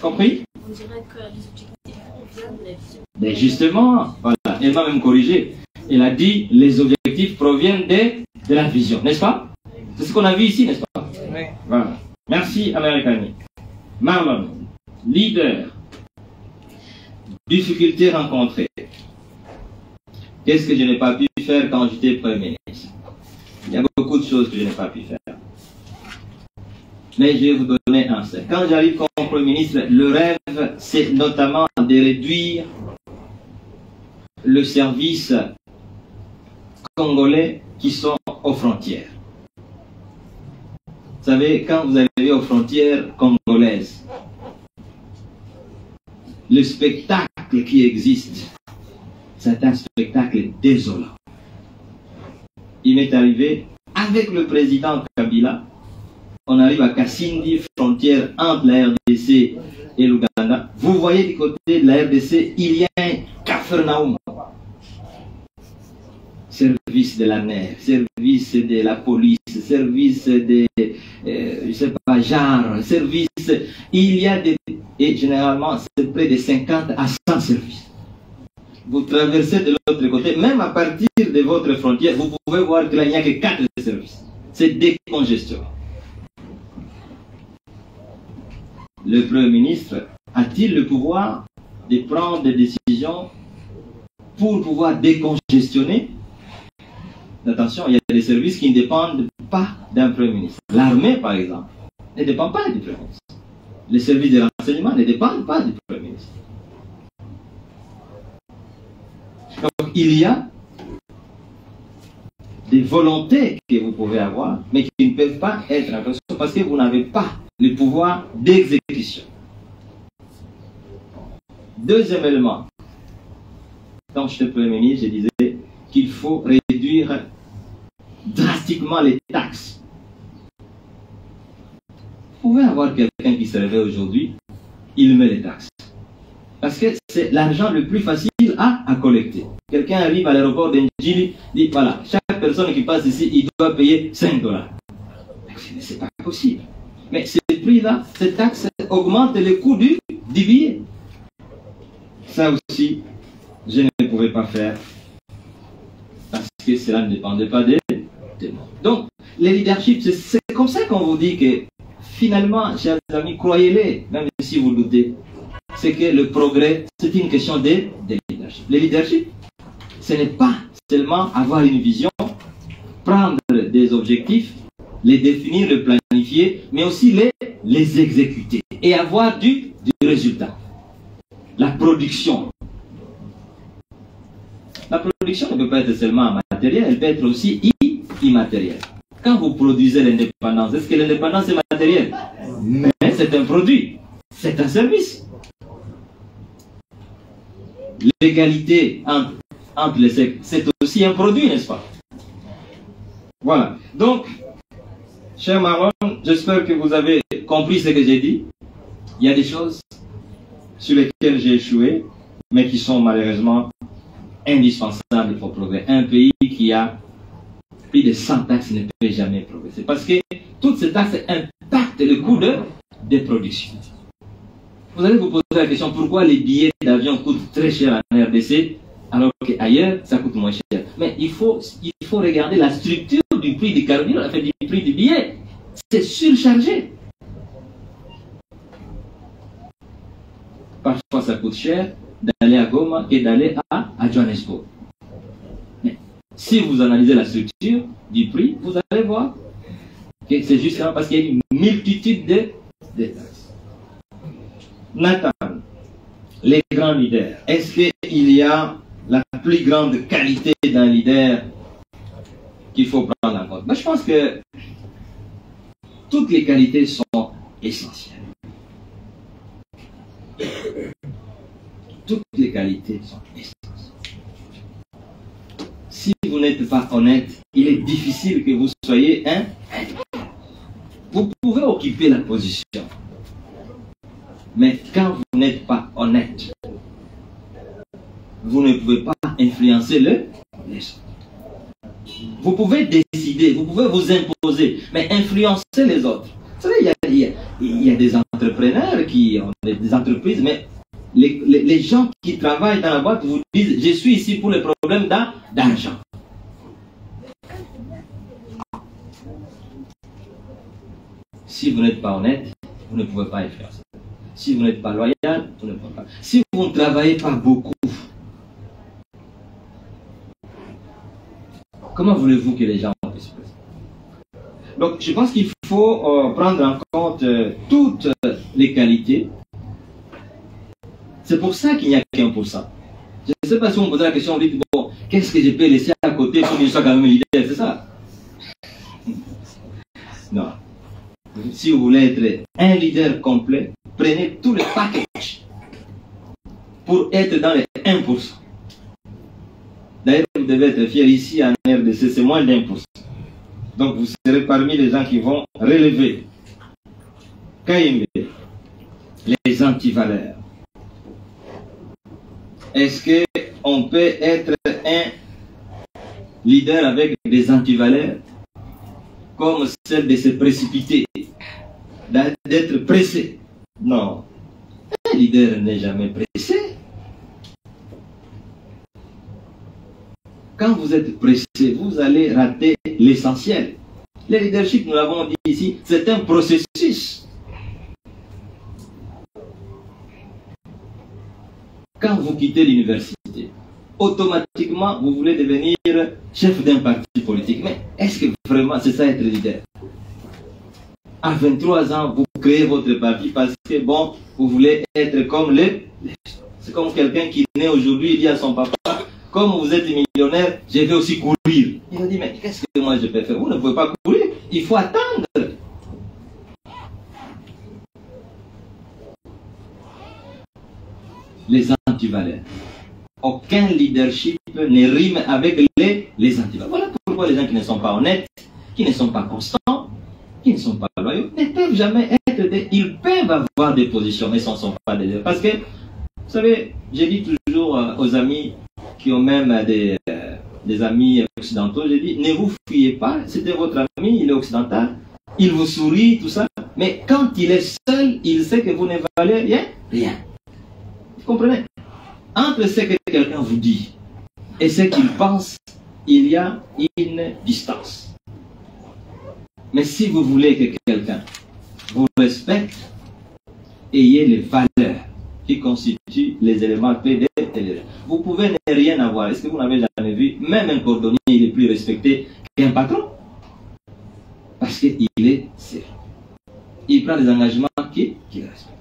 Compris? On dirait que les objectifs proviennent de la vision. Mais justement, voilà, elle m'a même corrigé. Elle a dit les objectifs proviennent de la vision, n'est-ce pas? C'est ce qu'on a vu ici, n'est-ce pas? Oui. Voilà. Merci, Américani. Marlon, leader. Difficultés rencontrées. Qu'est-ce que je n'ai pas pu faire quand j'étais Premier ministre? Il y a beaucoup de choses que je n'ai pas pu faire. Mais je vais vous donner un seul. Quand j'arrive comme Premier ministre, le rêve, c'est notamment de réduire le service congolais qui sont aux frontières. Vous savez, quand vous arrivez aux frontières congolaises, le spectacle qui existe, c'est un spectacle désolant. Il m'est arrivé, avec le président Kabila, on arrive à Kasindi, frontière entre la RDC et l'Ouganda. Vous voyez du côté de la RDC, il y a un Capharnaüm. Service de la NER, service de la police, service de, je sais pas, genre, service, il y a des, et généralement c'est près de 50 à 100 services. Vous traversez de l'autre côté, même à partir de votre frontière, vous pouvez voir qu'il n'y a que 4 services. C'est décongestionné. Le Premier ministre a-t-il le pouvoir de prendre des décisions pour pouvoir décongestionner? Attention, il y a des services qui ne dépendent pas d'un Premier ministre. L'armée, par exemple, ne dépend pas du Premier ministre. Les services de renseignement ne dépendent pas du Premier ministre. Donc, il y a des volontés que vous pouvez avoir, mais qui ne peuvent pas être en fonction parce que vous n'avez pas le pouvoir d'exécution. Deuxième élément. Quand j'étais Premier ministre, je disais qu'il faut réduire drastiquement les taxes. Vous pouvez avoir quelqu'un qui se réveille aujourd'hui, il met les taxes. Parce que c'est l'argent le plus facile à collecter. Quelqu'un arrive à l'aéroport d'Ndjili, dit voilà, chaque personne qui passe ici, il doit payer 5 $. C'est pas possible. Mais ce prix-là, cette taxe augmente le coût du billet. Ça aussi, je ne pouvais pas faire. Parce que cela ne dépendait pas de moi. Donc, les leaderships, c'est comme ça qu'on vous dit que finalement, chers amis, croyez-les, même si vous doutez, c'est que le progrès, c'est une question de leadership. Le leadership, ce n'est pas seulement avoir une vision, prendre des objectifs, les définir, les planifier, mais aussi les exécuter et avoir du résultat. La production. La production ne peut pas être seulement matérielle, elle peut être aussi immatérielle. Quand vous produisez l'indépendance, est-ce que l'indépendance est matérielle? Mais c'est un produit, c'est un service. L'égalité entre les sexes, c'est aussi un produit, n'est-ce pas? Voilà. Donc, cher Marlon, j'espère que vous avez compris ce que j'ai dit. Il y a des choses sur lesquelles j'ai échoué, mais qui sont malheureusement indispensables pour progresser. Un pays qui a plus de 100 taxes ne peut jamais progresser. Parce que toutes ces taxes impactent le coût de production. Vous allez vous poser la question, pourquoi les billets d'avion coûtent très cher en RDC, alors qu'ailleurs, ça coûte moins cher. Mais il faut regarder la structure du prix du carburant, enfin du prix du billet. C'est surchargé. Parfois, ça coûte cher d'aller à Goma et d'aller à Johannesburg. Mais si vous analysez la structure du prix, vous allez voir que c'est justement parce qu'il y a une multitude de taxes. Nathan, les grands leaders. Est-ce qu'il y a la plus grande qualité d'un leader qu'il faut prendre en compte? Moi, je pense que toutes les qualités sont essentielles. Toutes les qualités sont essentielles. Si vous n'êtes pas honnête, il est difficile que vous soyez un. Vous pouvez occuper la position. Mais quand vous n'êtes pas honnête, vous ne pouvez pas influencer les autres. Vous pouvez décider, vous pouvez vous imposer, mais influencer les autres. Vous savez, il y a des entrepreneurs qui ont des entreprises, mais les gens qui travaillent dans la boîte vous disent « Je suis ici pour les problèmes d'argent ». Si vous n'êtes pas honnête, vous ne pouvez pas influencer. Si vous n'êtes pas loyal, vous ne pouvez pas. Si vous ne travaillez pas beaucoup, comment voulez-vous que les gens puissent se présenter? Donc, je pense qu'il faut prendre en compte toutes les qualités. C'est pour ça qu'il n'y a qu'1%. Je ne sais pas si on me pose la question, on dit, bon, qu'est-ce que je peux laisser à côté pour qu'il soit quand même leader, c'est ça? Non. Si vous voulez être un leader complet, prenez tout le package pour être dans les 1%. D'ailleurs, vous devez être fier ici en RDC, c'est moins d'1%. Donc vous serez parmi les gens qui vont relever. KMB, les antivaleurs. Est-ce qu'on peut être un leader avec des antivaleurs comme celle de se précipiter, d'être pressé? Non. Un leader n'est jamais pressé. Quand vous êtes pressé, vous allez rater l'essentiel. Le leadership, nous l'avons dit ici, c'est un processus. Quand vous quittez l'université, automatiquement, vous voulez devenir chef d'un parti politique. Mais est-ce que vraiment c'est ça être leader? À 23 ans, vous créez votre parti parce que, bon, vous voulez être comme les... C'est comme quelqu'un qui naît aujourd'hui, il dit à son papa, comme vous êtes millionnaire, je vais aussi courir. Il va dire, mais qu'est-ce que moi je peux faire? Vous ne pouvez pas courir, il faut attendre. Les antivaleurs. Aucun leadership ne rime avec les antivaleurs. Voilà pourquoi les gens qui ne sont pas honnêtes, qui ne sont pas constants, qui ne sont pas loyaux, ne peuvent jamais être des... Ils peuvent avoir des positions, mais ce ne sont pas des... Parce que, vous savez, j'ai dit toujours aux amis qui ont même des amis occidentaux, j'ai dit, ne vous fuyez pas, c'était votre ami, il est occidental, il vous sourit, tout ça, mais quand il est seul, il sait que vous ne valez rien. Vous comprenez? Entre ce que quelqu'un vous dit et ce qu'il pense, il y a une distance. Mais si vous voulez que quelqu'un vous respecte, ayez les valeurs qui constituent les éléments clés de l'élève. Vous pouvez ne rien avoir. Est-ce que vous n'avez jamais vu, même un cordonnier, il est plus respecté qu'un patron? Parce qu'il est sérieux. Il prend des engagements qu'il respecte.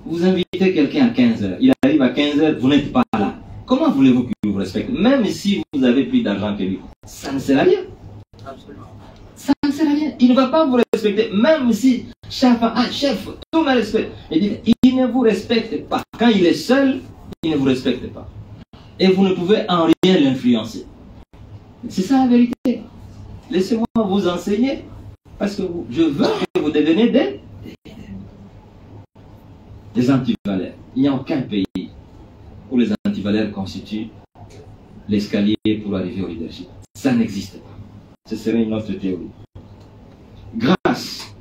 Vous invitez quelqu'un à 15h, il arrive à 15h, vous n'êtes pas là. Comment voulez-vous qu'il vous respecte? Même si vous avez plus d'argent que lui, ça ne sert à rien. Absolument. Ça ne sert à rien. Il ne va pas vous respecter, même si chef, tout me respecte. Il ne vous respecte pas. Quand il est seul, il ne vous respecte pas. Et vous ne pouvez en rien l'influencer. C'est ça la vérité. Laissez-moi vous enseigner, parce que je veux que vous deveniez des antivaleurs. Il n'y a aucun pays où les antivaleurs constituent l'escalier pour arriver au leadership. Ça n'existe pas. Ce serait une autre théorie. Grâce.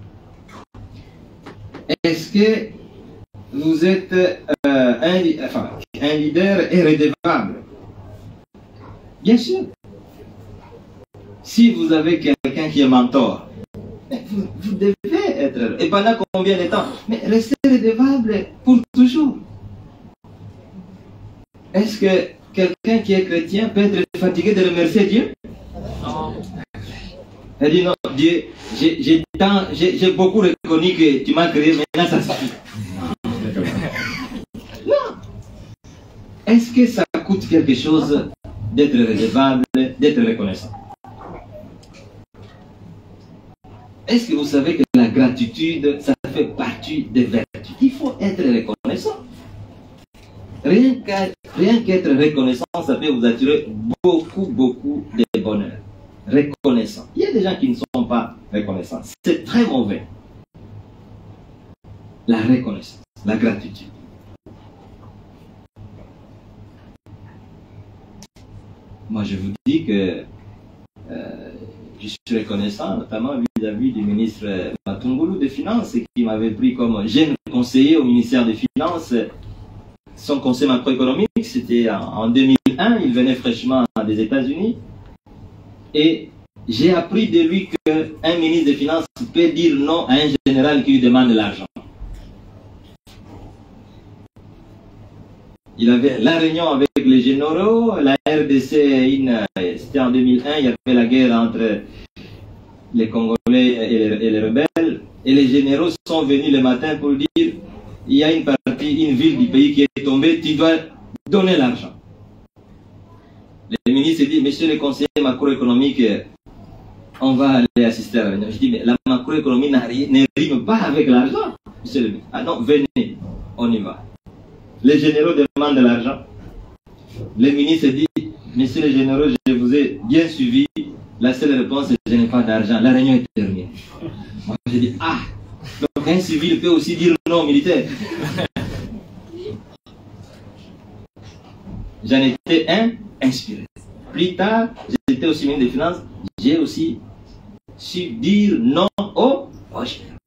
Est-ce que vous êtes un leader est redevable? Bien sûr. Si vous avez quelqu'un qui est mentor, vous devez être... Et pendant combien de temps? Mais restez redevable pour toujours. Est-ce que quelqu'un qui est chrétien peut être fatigué de remercier Dieu? Non. Elle dit non, Dieu, j'ai beaucoup reconnu que tu m'as créé, maintenant ça suffit. est-ce que ça coûte quelque chose d'être redevable, d'être reconnaissant? Est-ce que vous savez que la gratitude, ça fait partie des vertus? Il faut être reconnaissant. Rien qu'être reconnaissant, ça peut vous attirer beaucoup de bonheur. Reconnaissant. Il y a des gens qui ne sont pas reconnaissants. C'est très mauvais. La reconnaissance, la gratitude. Moi, je vous dis que je suis reconnaissant, notamment vis-à-vis du ministre Matungulu des Finances, qui m'avait pris comme jeune conseiller au ministère des Finances. Son conseil macroéconomique, c'était en 2001, il venait fraîchement des États-Unis. Et j'ai appris de lui qu'un ministre des Finances peut dire non à un général qui lui demande de l'argent. Il avait la réunion avec les généraux, la RDC, c'était en 2001, il y avait la guerre entre les Congolais et les rebelles. Et les généraux sont venus le matin pour dire, il y a une partie, une ville du pays qui est tombée, tu dois donner l'argent. Le ministre dit, monsieur le conseiller macroéconomique, on va aller assister à la réunion. Je dis, mais la macroéconomie ne rime pas avec l'argent. Monsieur le ministre, ah non, venez, on y va. Les généraux demandent de l'argent. Le ministre dit, messieurs les généraux, je vous ai bien suivi. La seule réponse est, je n'ai pas d'argent. La réunion est terminée. Moi, j'ai dit, ah, donc un civil peut aussi dire non au militaire. J'en étais inspiré. Plus tard, j'étais aussi ministre des Finances. J'ai aussi su dire non au général.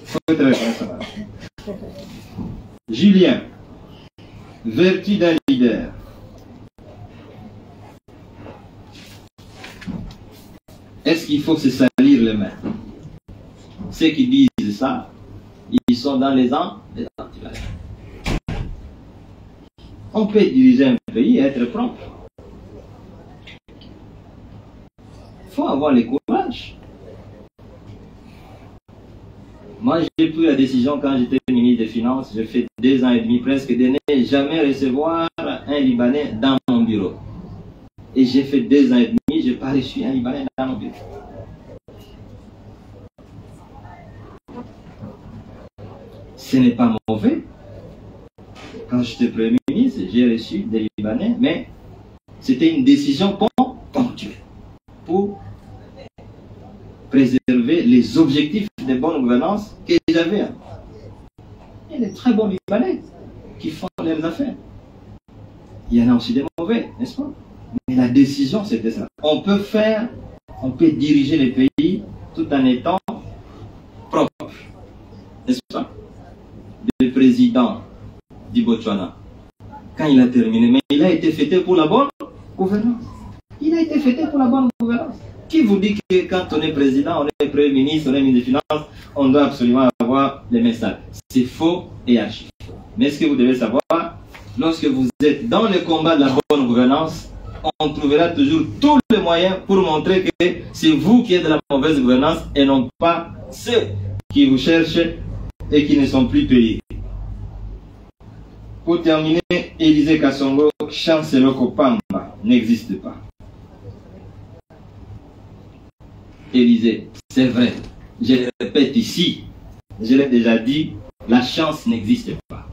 Faut être reconnaissant. Julien, vertu d'un leader. Est-ce qu'il faut se salir les mains? Ceux qui disent ça, ils sont dans les antivaleurs. On peut diriger un pays et être propre. Il faut avoir le courage. Moi, j'ai pris la décision quand j'étais ministre des Finances, j'ai fait 2 ans et demi presque, de ne jamais recevoir un Libanais dans mon bureau. Et j'ai fait 2 ans et demi, je n'ai pas reçu un Libanais dans mon bureau. Ce n'est pas mauvais. Quand j'étais Premier ministre, j'ai reçu des Libanais, mais c'était une décision ponctuelle pour préserver les objectifs de bonne gouvernance que j'avais. Il y a des très bons Libanais qui font leurs affaires. Il y en a aussi des mauvais, n'est-ce pas? Mais la décision, c'était ça. On peut diriger les pays tout en étant propre. N'est-ce pas? Le président du Botswana, quand il a terminé, mais il a été fêté pour la bonne gouvernance. Il a été fêté pour la bonne gouvernance. Qui vous dit que quand on est président, on est premier ministre, on est ministre des Finances, on doit absolument avoir les messages? C'est faux et archi faux. Mais ce que vous devez savoir, lorsque vous êtes dans le combat de la bonne gouvernance, on trouvera toujours tous les moyens pour montrer que c'est vous qui êtes de la mauvaise gouvernance et non pas ceux qui vous cherchent et qui ne sont plus payés. Pour terminer, Élisée Kassongo, Chancellor Kopamba, n'existe pas. Élisée, c'est vrai. Je le répète ici, je l'ai déjà dit, la chance n'existe pas.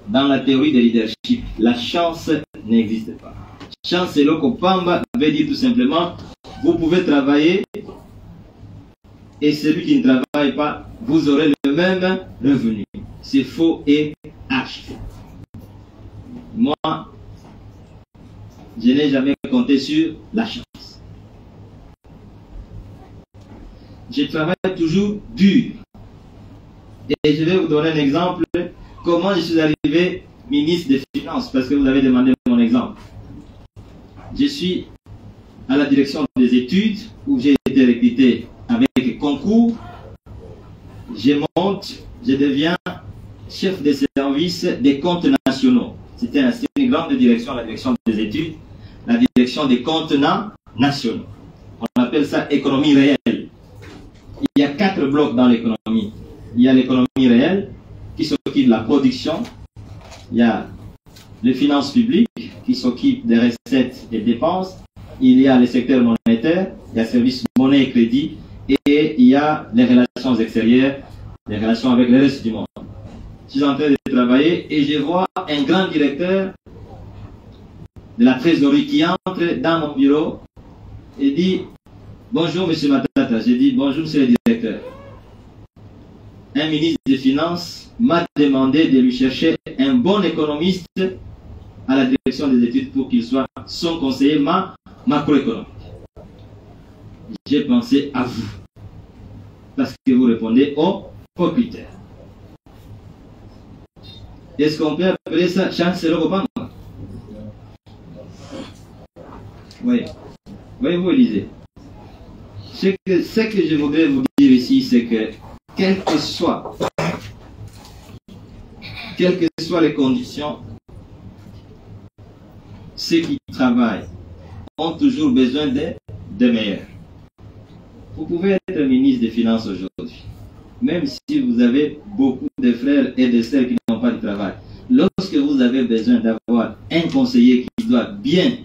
Dans la théorie de leadership, la chance n'existe pas. Chancellor Kopamba veut dire tout simplement, vous pouvez travailler et celui qui ne travaille pas, vous aurez le même revenu. C'est faux et archi faux. Moi, je n'ai jamais compté sur la chance. Je travaille toujours dur. Et je vais vous donner un exemple. Comment je suis arrivé ministre des Finances, parce que vous avez demandé mon exemple. Je suis à la direction des études, où j'ai été recruté avec concours. Je monte, je deviens chef de service des comptes nationaux. C'était une grande direction, la direction des études, la direction des comptes nationaux. On appelle ça économie réelle. Il y a 4 blocs dans l'économie. Il y a l'économie réelle qui s'occupe de la production, Il y a les finances publiques qui s'occupent des recettes et dépenses. Il y a le secteur monétaire, il y a le service monnaie et crédit, et il y a les relations extérieures, les relations avec le reste du monde. Je suis en train de travailler et je vois un grand directeur de la trésorerie qui entre dans mon bureau et dit « Bonjour, monsieur Matata ». J'ai dit « Bonjour, monsieur le directeur ». Un ministre des Finances m'a demandé de lui chercher un bon économiste à la direction des études pour qu'il soit son conseiller macroéconomique. J'ai pensé à vous, parce que vous répondez aux critères. Est-ce qu'on peut appeler ça chancelier Obama? Oui. Voyez-vous, Élisée. Ce que je voudrais vous dire ici, c'est que quelles que soient les conditions, ceux qui travaillent ont toujours besoin de meilleurs. Vous pouvez être ministre des Finances aujourd'hui, même si vous avez beaucoup de frères et de sœurs qui n'ont pas de travail. Lorsque vous avez besoin d'avoir un conseiller qui doit bien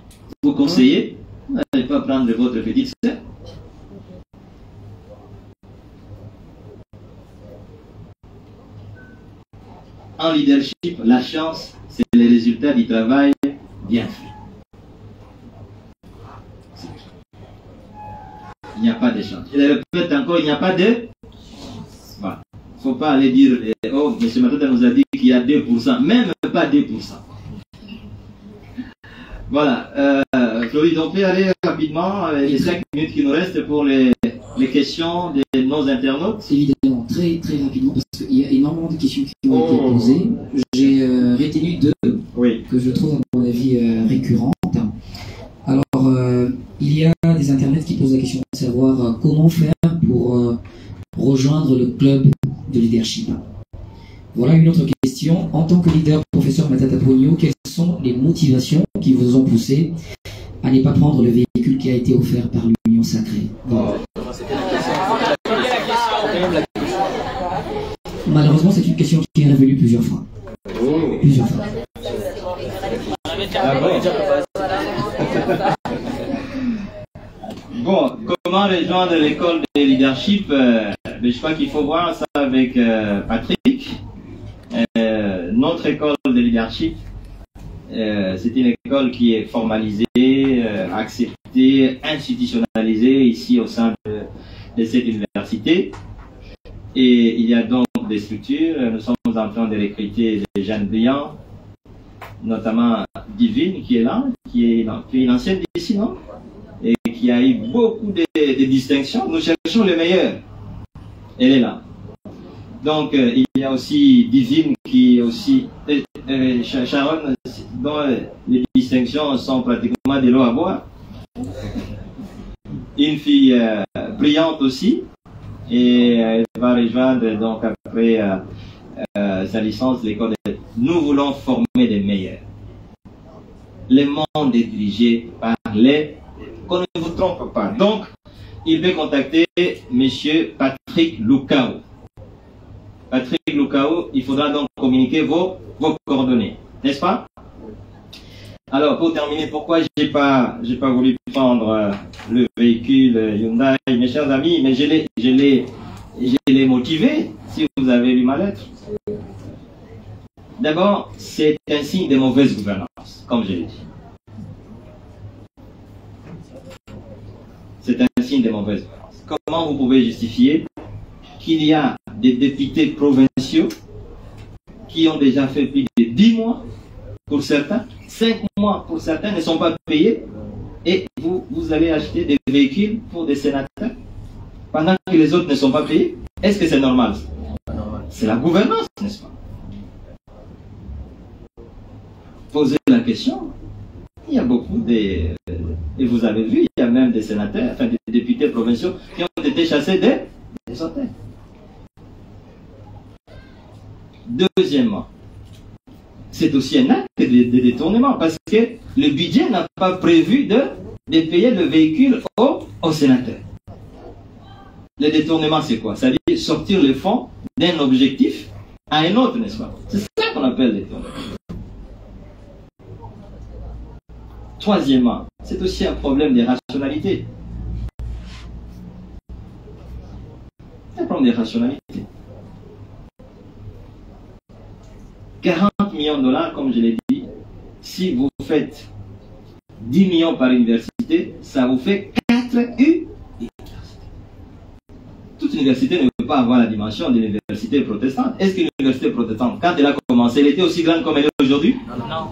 vous conseiller, vous n'allez pas prendre votre petite sœur. En leadership, la chance, c'est le résultat du travail bien fait. Il n'y a pas de chance. Je le répète encore, il n'y a pas de... Voilà. Il ne faut pas aller dire, oh, M. Matata nous a dit qu'il y a 2%, même pas 2%. Voilà. Floride, on peut aller rapidement, les 5 minutes qui nous restent pour les questions de nos internautes. Évidemment, très très rapidement, parce qu'il y a énormément de questions qui ont été posées. J'ai retenu deux que je trouve, à mon avis, récurrentes. Alors, il y a des internets qui posent la question de savoir comment faire pour rejoindre le club de leadership. Voilà une autre question. En tant que leader, professeur Matata Pogno, quelles sont les motivations qui vous ont poussé à ne pas prendre le véhicule qui a été offert par l'Union Sacrée? Voilà. Malheureusement, c'est une question qui est revenue plusieurs fois. Plusieurs fois. Bon, comment rejoindre l'école de leadership? Je crois qu'il faut voir ça avec Patrick. Notre école de leadership, c'est une école qui est formalisée, acceptée, institutionnalisée ici au sein de cette université. Et il y a donc des structures. Nous sommes en train de recruter des jeunes brillants, notamment Divine qui est là, qui est une ancienne d'ici, non? Et qui a eu beaucoup de distinctions. Nous cherchons les meilleurs. Elle est là. Donc, il y a aussi Divine qui est aussi... Sharon, dont les distinctions sont pratiquement de l'eau à boire. Une fille brillante aussi. Et elle va rejoindre donc après sa licence l'école. Nous voulons former des meilleurs. Le monde est dirigé par les... Qu'on ne vous trompe pas. Donc, il peut contacter M. Patrick Lucao. Patrick Lucao, il faudra donc communiquer vos coordonnées. N'est-ce pas? Alors, pour terminer, pourquoi j'ai pas voulu prendre le véhicule Hyundai, mes chers amis, mais je l'ai motivé, si vous avez lu ma lettre. D'abord, c'est un signe de mauvaise gouvernance, comme je l'ai dit. C'est un signe de mauvaise gouvernance. Comment vous pouvez justifier qu'il y a des députés provinciaux qui ont déjà fait plus de 10 mois pour certains, 5 mois pour certains ne sont pas payés, et vous allez acheter des véhicules pour des sénateurs pendant que les autres ne sont pas payés? Est-ce que c'est normal? C'est la gouvernance, n'est-ce pas? Posez la question. Il y a beaucoup et vous avez vu, il y a même des sénateurs, enfin des députés provinciaux qui ont été chassés des hôtels. Deuxièmement, c'est aussi un acte de détournement parce que le budget n'a pas prévu de payer le véhicule aux sénateurs. Le détournement, c'est quoi? C'est-à-dire sortir les fonds d'un objectif à un autre, n'est-ce pas? C'est ça qu'on appelle le détournement. Troisièmement, c'est aussi un problème de rationalité. C'est un problème de rationalité. 40 millions de dollars, comme je l'ai dit, si vous faites 10 millions par université, ça vous fait 4 universités. Toute université ne peut pas avoir la dimension d'une université protestante. Est-ce qu'une université protestante, quand elle a commencé, elle était aussi grande comme elle est aujourd'hui? Non.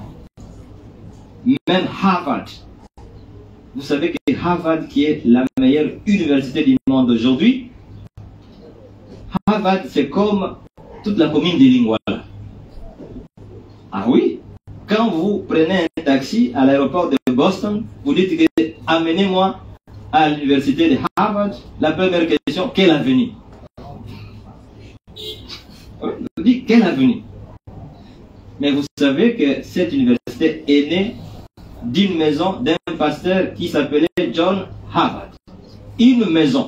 Même Harvard. Vous savez que Harvard, qui est la meilleure université du monde aujourd'hui, Harvard, c'est comme toute la commune de Lingwala. Ah oui? Quand vous prenez un taxi à l'aéroport de Boston, vous dites que amenez-moi à l'université de Harvard, la première question, quel avenir? Vous dites quel avenir? Mais vous savez que cette université est née d'une maison d'un pasteur qui s'appelait John Harvard. Une maison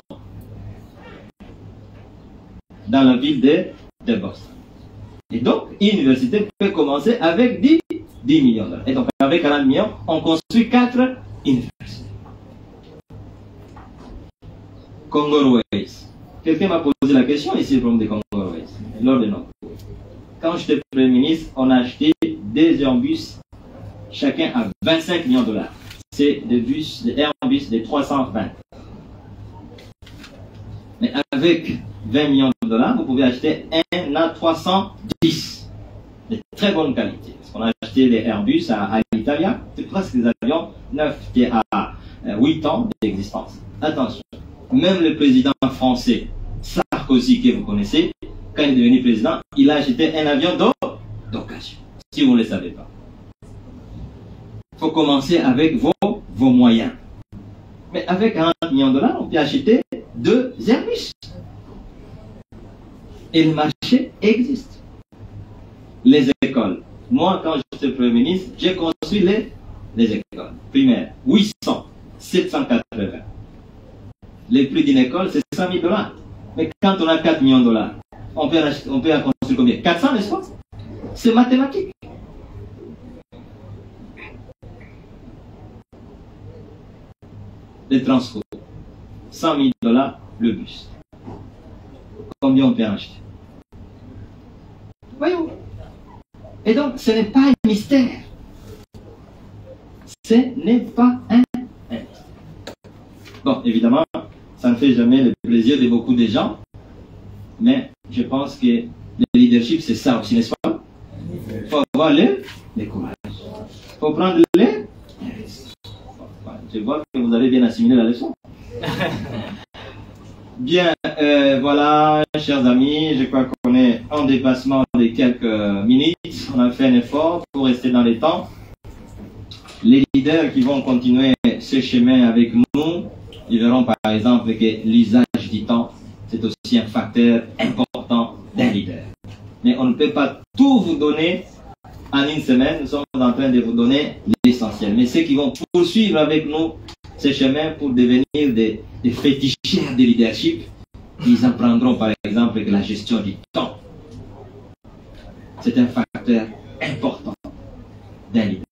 dans la ville de Boston. Et donc, une université peut commencer avec 10 millions de dollars. Et donc, avec 40 millions, on construit 4 universités. Congo Airways. Quelqu'un m'a posé la question ici, le problème de Congo Airways, lors de nos cours. Quand j'étais Premier ministre, on a acheté des Airbus, chacun à 25 millions de dollars. C'est des Airbus de 320. Mais avec 20 millions de dollars, vous pouvez acheter un A310 de très bonne qualité. Parce qu'on a acheté les Airbus à l'Italia, c'est presque des avions neufs qui ont 8 ans d'existence. Attention, même le président français Sarkozy, que vous connaissez, quand il est devenu président, il a acheté un avion d'occasion, si vous ne le savez pas. Il faut commencer avec vos moyens. Mais avec 40 millions de dollars, on peut acheter 2 Airbus. Et le marché existe. Les écoles. Moi, quand j'étais Premier ministre, j'ai construit les écoles primaires. 800, 780. Le prix d'une école, c'est 100 000 dollars. Mais quand on a 4 millions de dollars, on peut en construire combien? 400, n'est-ce pas? C'est mathématique. Les transports. 100 000 dollars le bus. Combien on peut en acheter? Voyons. Et donc, ce n'est pas un mystère. Ce n'est pas un mystère. Bon, évidemment, ça ne fait jamais le plaisir de beaucoup de gens, mais je pense que le leadership, c'est ça aussi, n'est-ce pas? Il faut avoir le courage. Il faut prendre les risques. Je vois que vous avez bien assimilé la leçon. Bien, voilà, chers amis, je crois qu'on est en dépassement de quelques minutes. On a fait un effort pour rester dans les temps. Les leaders qui vont continuer ce chemin avec nous, ils verront par exemple que l'usage du temps, c'est aussi un facteur important d'un leader. Mais on ne peut pas tout vous donner en une semaine. Nous sommes en train de vous donner l'essentiel. Mais ceux qui vont poursuivre avec nous ce chemin pour devenir des féticheurs de leadership, ils apprendront par exemple que la gestion du temps, c'est un facteur important d'un leader.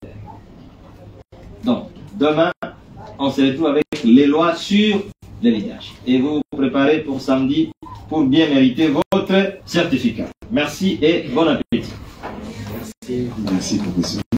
Donc, demain, on se retrouve avec les lois sur le leadership. Et vous vous préparez pour samedi pour bien mériter votre certificat. Merci et bon appétit. Merci, professeur.